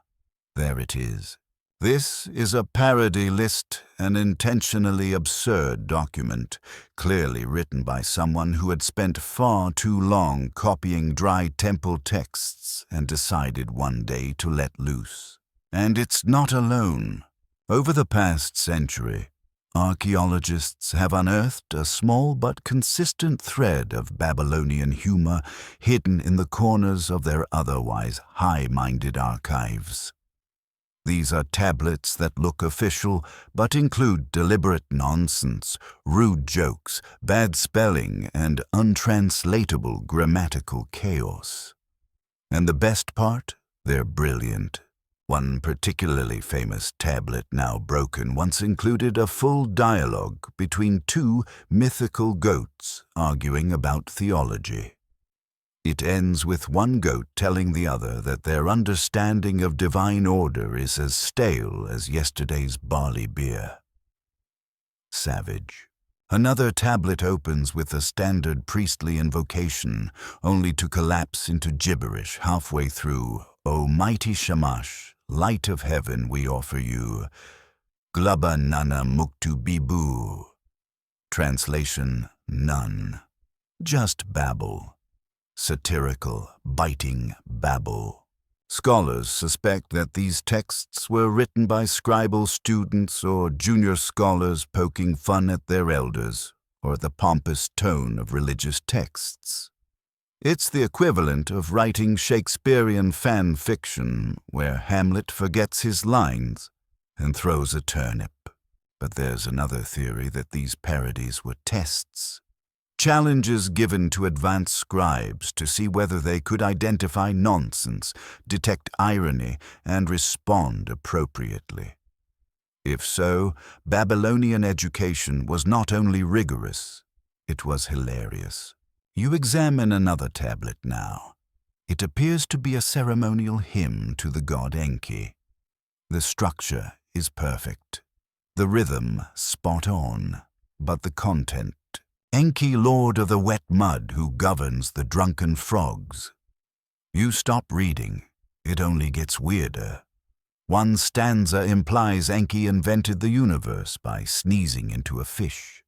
there it is. This is a parody list, an intentionally absurd document, clearly written by someone who had spent far too long copying dry temple texts and decided one day to let loose. And it's not alone. Over the past century, archaeologists have unearthed a small but consistent thread of Babylonian humor hidden in the corners of their otherwise high-minded archives. These are tablets that look official, but include deliberate nonsense, rude jokes, bad spelling, and untranslatable grammatical chaos. And the best part? They're brilliant. One particularly famous tablet, now broken, once included a full dialogue between two mythical goats arguing about theology. It ends with one goat telling the other that their understanding of divine order is as stale as yesterday's barley beer. Savage. Another tablet opens with a standard priestly invocation, only to collapse into gibberish halfway through. O mighty Shamash, light of heaven, we offer you. Glaba nana muktu bibu. Translation: none. Just babble. Satirical, biting babble. Scholars suspect that these texts were written by scribal students or junior scholars poking fun at their elders, or the pompous tone of religious texts. It's the equivalent of writing Shakespearean fan fiction, where Hamlet forgets his lines and throws a turnip. But there's another theory that these parodies were tests. Challenges given to advanced scribes to see whether they could identify nonsense, detect irony, and respond appropriately. If so, Babylonian education was not only rigorous, it was hilarious. You examine another tablet now. It appears to be a ceremonial hymn to the god Enki. The structure is perfect, the rhythm spot on, but the content: Enki, lord of the wet mud who governs the drunken frogs. You stop reading. It only gets weirder. One stanza implies Enki invented the universe by sneezing into a fish.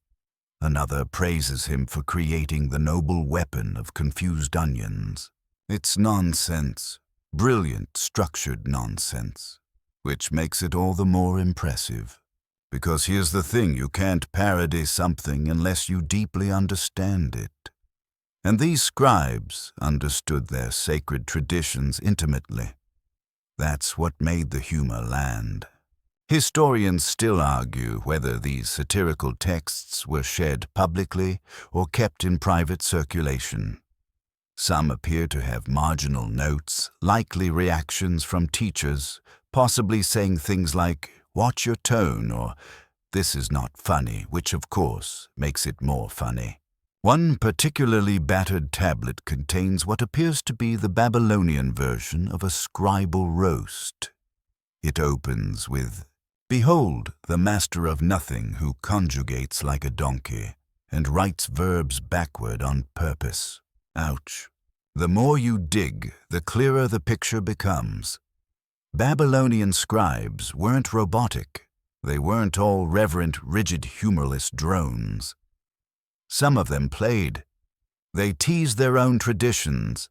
Another praises him for creating the noble weapon of confused onions. It's nonsense, brilliant, structured nonsense, which makes it all the more impressive. Because here's the thing, you can't parody something unless you deeply understand it. And these scribes understood their sacred traditions intimately. That's what made the humor land. Historians still argue whether these satirical texts were shared publicly or kept in private circulation. Some appear to have marginal notes, likely reactions from teachers, possibly saying things like, "Watch your tone," or "This is not funny," which of course makes it more funny. One particularly battered tablet contains what appears to be the Babylonian version of a scribal roast. It opens with, "Behold the master of nothing who conjugates like a donkey and writes verbs backward on purpose." Ouch. The more you dig, the clearer the picture becomes. Babylonian scribes weren't robotic. They weren't all reverent, rigid, humorless drones. Some of them played. They teased their own traditions.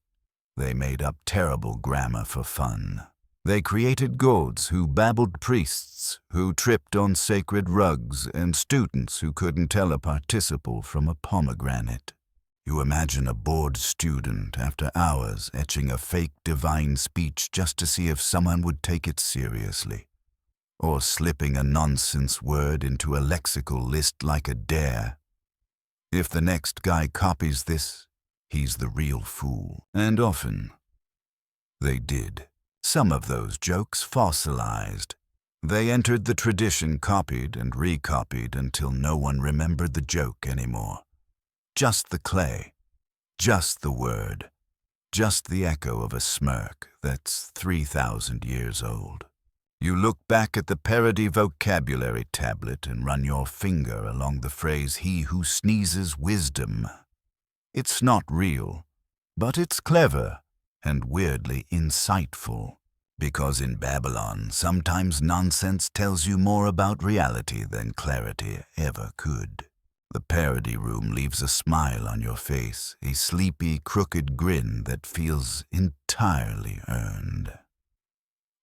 They made up terrible grammar for fun. They created gods who babbled priests, who tripped on sacred rugs, and students who couldn't tell a participle from a pomegranate. You imagine a bored student after hours etching a fake divine speech just to see if someone would take it seriously, or slipping a nonsense word into a lexical list like a dare. If the next guy copies this, he's the real fool. And often, they did. Some of those jokes fossilized. They entered the tradition, copied and recopied until no one remembered the joke anymore. Just the clay, just the word, just the echo of a smirk that's 3,000 years old. You look back at the parody vocabulary tablet and run your finger along the phrase, "He who sneezes wisdom." It's not real, but it's clever and weirdly insightful, because in Babylon, sometimes nonsense tells you more about reality than clarity ever could. The parody room leaves a smile on your face, a sleepy, crooked grin that feels entirely earned.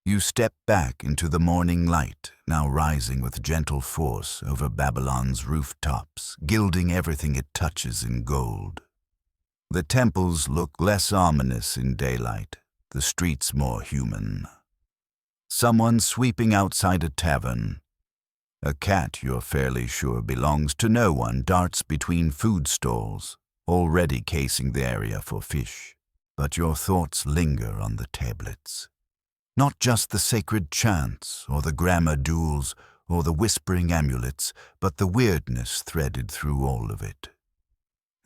You step back into the morning light, now rising with gentle force over Babylon's rooftops, gilding everything it touches in gold. The temples look less ominous in daylight, the streets more human. Someone sweeping outside a tavern. A cat you're fairly sure belongs to no one darts between food stalls, already casing the area for fish. But your thoughts linger on the tablets. Not just the sacred chants, or the grammar duels, or the whispering amulets, but the weirdness threaded through all of it.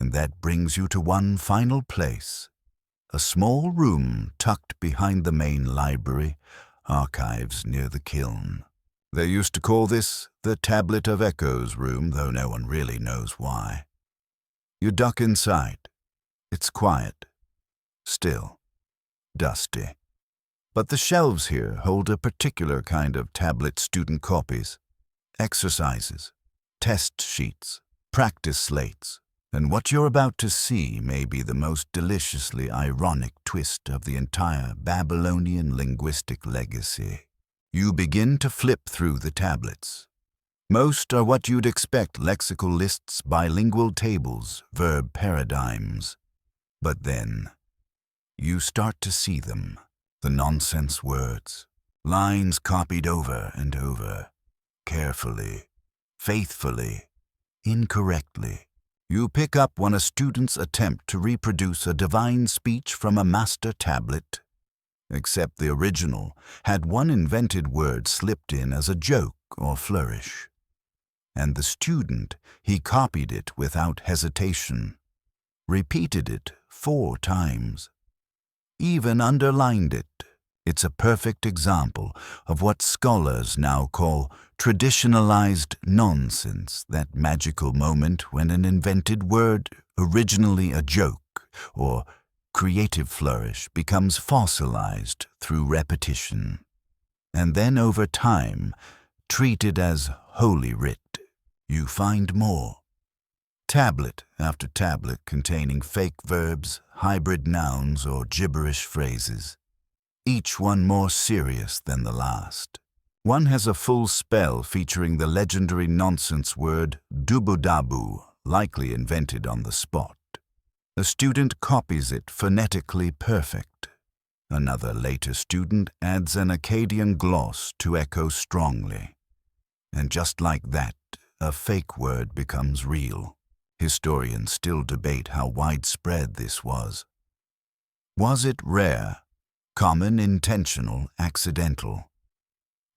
And that brings you to one final place, a small room tucked behind the main library, archives near the kiln. They used to call this the Tablet of Echoes room, though no one really knows why. You duck inside. It's quiet, still, dusty. But the shelves here hold a particular kind of tablet student copies, exercises, test sheets, practice slates. And what you're about to see may be the most deliciously ironic twist of the entire Babylonian linguistic legacy. You begin to flip through the tablets. Most are what you'd expect: lexical lists, bilingual tables, verb paradigms. But then, you start to see them, the nonsense words, lines copied over and over, carefully, faithfully, incorrectly. You pick up on a student's attempt to reproduce a divine speech from a master tablet, except the original had one invented word slipped in as a joke or flourish. And the student, he copied it without hesitation, repeated it 4 times, even underlined it. It's a perfect example of what scholars now call traditionalized nonsense, that magical moment when an invented word, originally a joke or creative flourish, becomes fossilized through repetition, and then over time treated as holy writ. You find more. Tablet after tablet containing fake verbs, hybrid nouns, or gibberish phrases, each one more serious than the last. One has a full spell featuring the legendary nonsense word dubu-dabu, likely invented on the spot. A student copies it phonetically perfect. Another later student adds an Akkadian gloss to echo strongly. And just like that, a fake word becomes real. Historians still debate how widespread this was. Was it rare, common, intentional, accidental?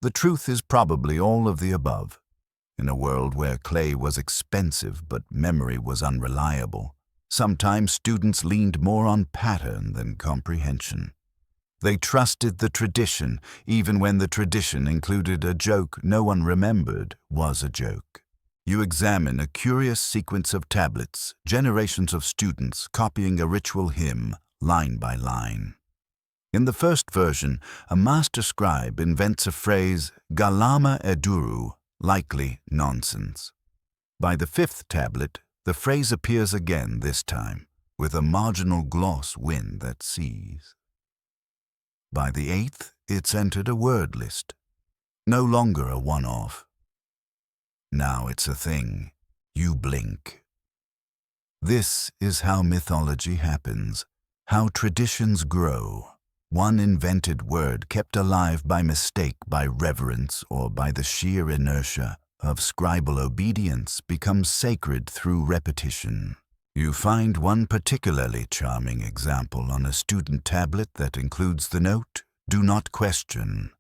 The truth is probably all of the above. In a world where clay was expensive but memory was unreliable, sometimes students leaned more on pattern than comprehension. They trusted the tradition, even when the tradition included a joke no one remembered was a joke. You examine a curious sequence of tablets, generations of students copying a ritual hymn, line by line. In the first version, a master scribe invents a phrase, galama eduru, likely nonsense. By the fifth tablet, the phrase appears again this time, with a marginal gloss win that sees. By the eighth, it's entered a word list, no longer a one-off. Now it's a thing. You blink. This is how mythology happens, how traditions grow. One invented word kept alive by mistake, by reverence, or by the sheer inertia of scribal obedience becomes sacred through repetition. You find one particularly charming example on a student tablet that includes the note, "Do not question."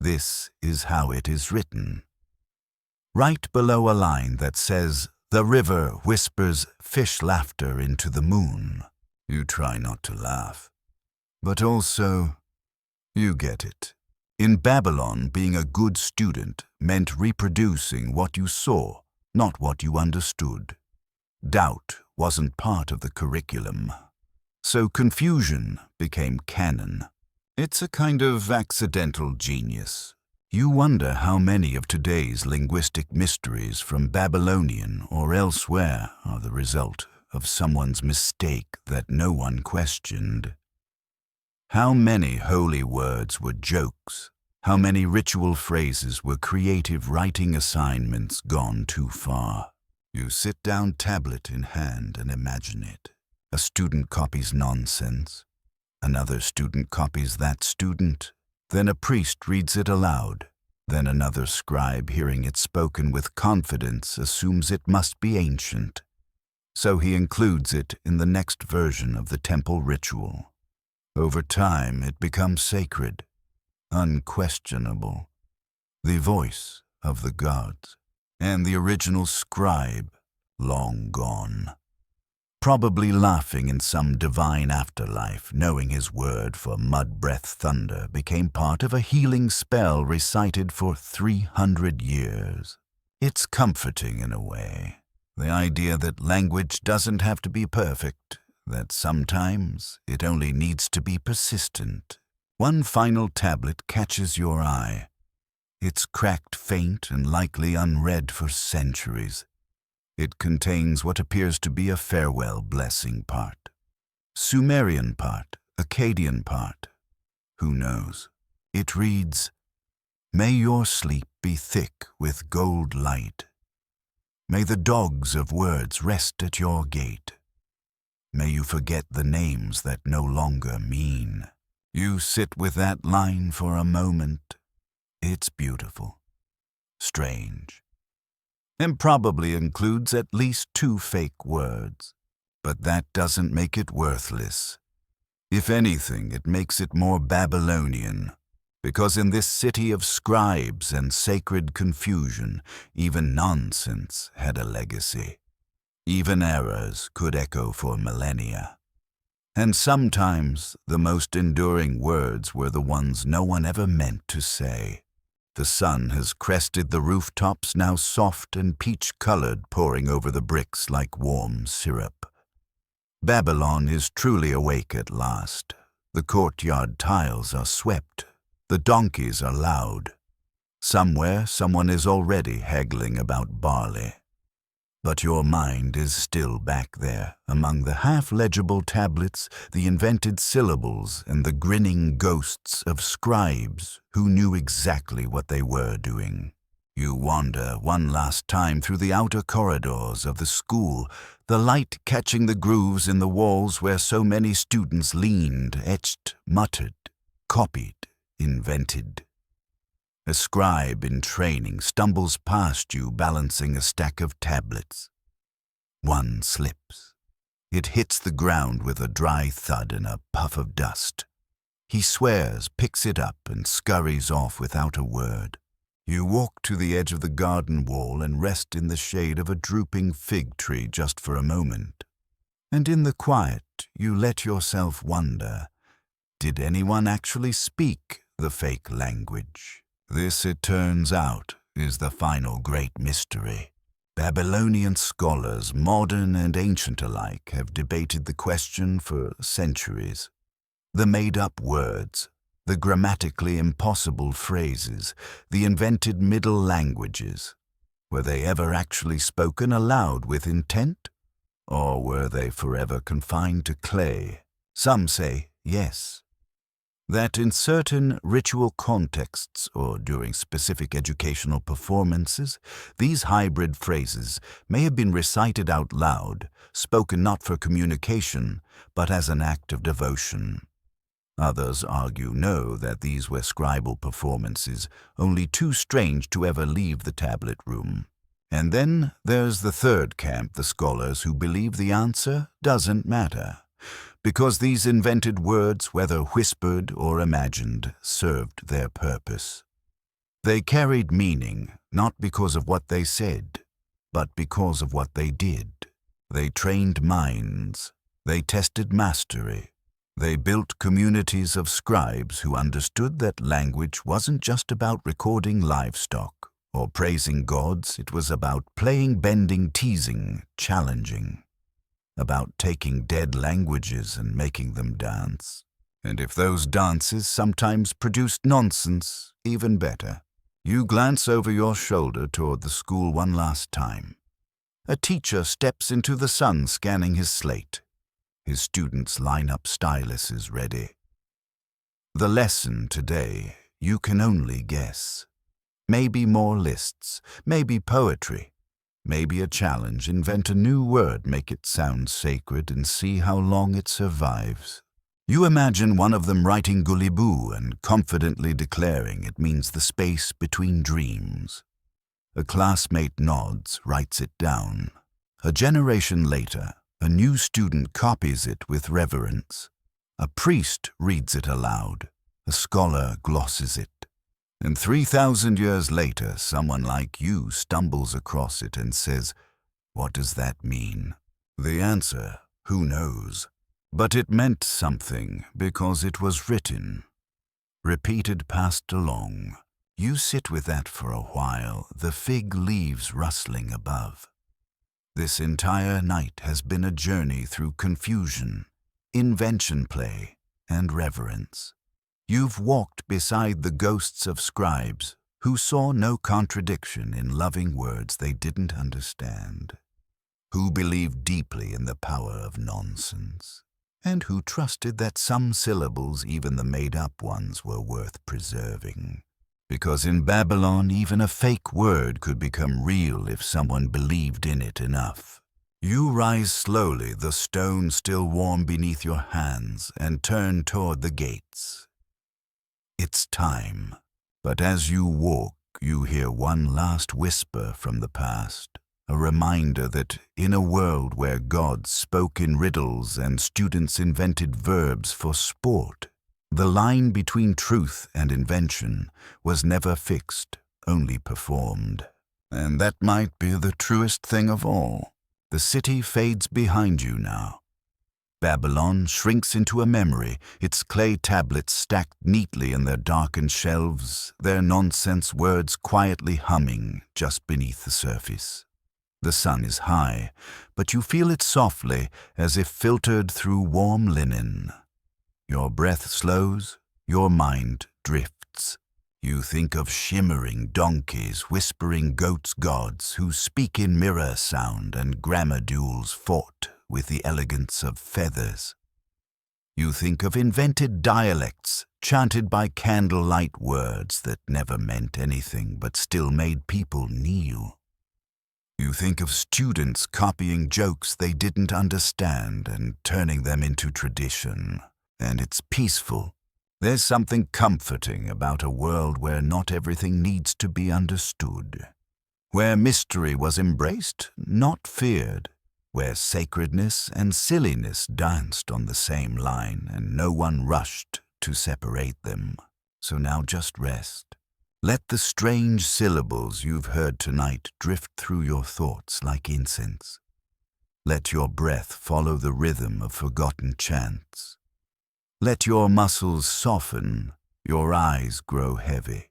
This is how it is written. Right below a line that says, "The river whispers fish laughter into the moon." You try not to laugh. But also, you get it. In Babylon, being a good student meant reproducing what you saw, not what you understood. Doubt wasn't part of the curriculum. So confusion became canon. It's a kind of accidental genius. You wonder how many of today's linguistic mysteries from Babylonian or elsewhere are the result of someone's mistake that no one questioned. How many holy words were jokes? How many ritual phrases were creative writing assignments gone too far? You sit down tablet in hand and imagine it. A student copies nonsense. Another student copies that student. Then a priest reads it aloud. Then another scribe, hearing it spoken with confidence, assumes it must be ancient. So he includes it in the next version of the temple ritual. Over time, it becomes sacred, unquestionable, the voice of the gods, and the original scribe, long gone, probably laughing in some divine afterlife, knowing his word for mud-breath thunder became part of a healing spell recited for 300 years. It's comforting in a way, the idea that language doesn't have to be perfect, that sometimes it only needs to be persistent. One final tablet catches your eye. It's cracked faint and likely unread for centuries. It contains what appears to be a farewell blessing part. Sumerian part, Akkadian part. Who knows? It reads, "May your sleep be thick with gold light. May the dogs of words rest at your gate. May you forget the names that no longer mean." You sit with that line for a moment. It's beautiful, strange, and probably includes at least 2 fake words. But that doesn't make it worthless. If anything, it makes it more Babylonian, because in this city of scribes and sacred confusion, even nonsense had a legacy. Even errors could echo for millennia. And sometimes the most enduring words were the ones no one ever meant to say. The sun has crested the rooftops, now soft and peach-colored, pouring over the bricks like warm syrup. Babylon is truly awake at last. The courtyard tiles are swept. The donkeys are loud. Somewhere, someone is already haggling about barley. But your mind is still back there, among the half-legible tablets, the invented syllables, and the grinning ghosts of scribes who knew exactly what they were doing. You wander one last time through the outer corridors of the school, the light catching the grooves in the walls where so many students leaned, etched, muttered, copied, invented. A scribe in training stumbles past you balancing a stack of tablets. One slips. It hits the ground with a dry thud and a puff of dust. He swears, picks it up, and scurries off without a word. You walk to the edge of the garden wall and rest in the shade of a drooping fig tree just for a moment. And in the quiet, you let yourself wonder, did anyone actually speak the fake language? This, it turns out, is the final great mystery. Babylonian scholars, modern and ancient alike, have debated the question for centuries. The made-up words, the grammatically impossible phrases, the invented middle languages. Were they ever actually spoken aloud with intent? Or were they forever confined to clay? Some say yes. That in certain ritual contexts or during specific educational performances, these hybrid phrases may have been recited out loud, spoken not for communication, but as an act of devotion. Others argue no, that these were scribal performances, only too strange to ever leave the tablet room. And then there's the third camp, the scholars who believe the answer doesn't matter, because these invented words, whether whispered or imagined, served their purpose. They carried meaning, not because of what they said, but because of what they did. They trained minds. They tested mastery. They built communities of scribes who understood that language wasn't just about recording livestock or praising gods. It was about playing, bending, teasing, challenging, about taking dead languages and making them dance. And if those dances sometimes produced nonsense, even better. You glance over your shoulder toward the school one last time. A teacher steps into the sun scanning his slate. His students line up styluses ready. The lesson today, you can only guess. Maybe more lists, maybe poetry, maybe a challenge. Invent a new word, make it sound sacred, and see how long it survives. You imagine one of them writing Gullibu and confidently declaring it means the space between dreams. A classmate nods, writes it down. A generation later, a new student copies it with reverence. A priest reads it aloud. A scholar glosses it. And 3,000 years later, someone like you stumbles across it and says, "What does that mean?" The answer, who knows? But it meant something because it was written. Repeated, passed along. You sit with that for a while, the fig leaves rustling above. This entire night has been a journey through confusion, invention play, and reverence. You've walked beside the ghosts of scribes who saw no contradiction in loving words they didn't understand, who believed deeply in the power of nonsense, and who trusted that some syllables, even the made-up ones, were worth preserving. Because in Babylon, even a fake word could become real if someone believed in it enough. You rise slowly, the stone still warm beneath your hands, and turn toward the gates. It's time. But as you walk, you hear one last whisper from the past, a reminder that in a world where gods spoke in riddles and students invented verbs for sport, the line between truth and invention was never fixed, only performed. And that might be the truest thing of all. The city fades behind you now. Babylon shrinks into a memory, its clay tablets stacked neatly in their darkened shelves, their nonsense words quietly humming just beneath the surface. The sun is high, but you feel it softly, as if filtered through warm linen. Your breath slows, your mind drifts. You think of shimmering donkeys, whispering goats gods who speak in mirror sound and grammar duels fought with the elegance of feathers. You think of invented dialects chanted by candlelight words that never meant anything but still made people kneel. You think of students copying jokes they didn't understand and turning them into tradition. And it's peaceful. There's something comforting about a world where not everything needs to be understood, where mystery was embraced, not feared, where sacredness and silliness danced on the same line and no one rushed to separate them. So now just rest. Let the strange syllables you've heard tonight drift through your thoughts like incense. Let your breath follow the rhythm of forgotten chants. Let your muscles soften, your eyes grow heavy.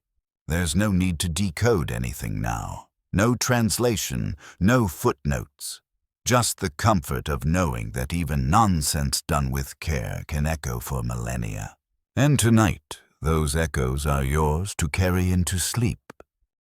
There's no need to decode anything now. No translation, no footnotes. Just the comfort of knowing that even nonsense done with care can echo for millennia. And tonight, Those echoes are yours to carry into sleep.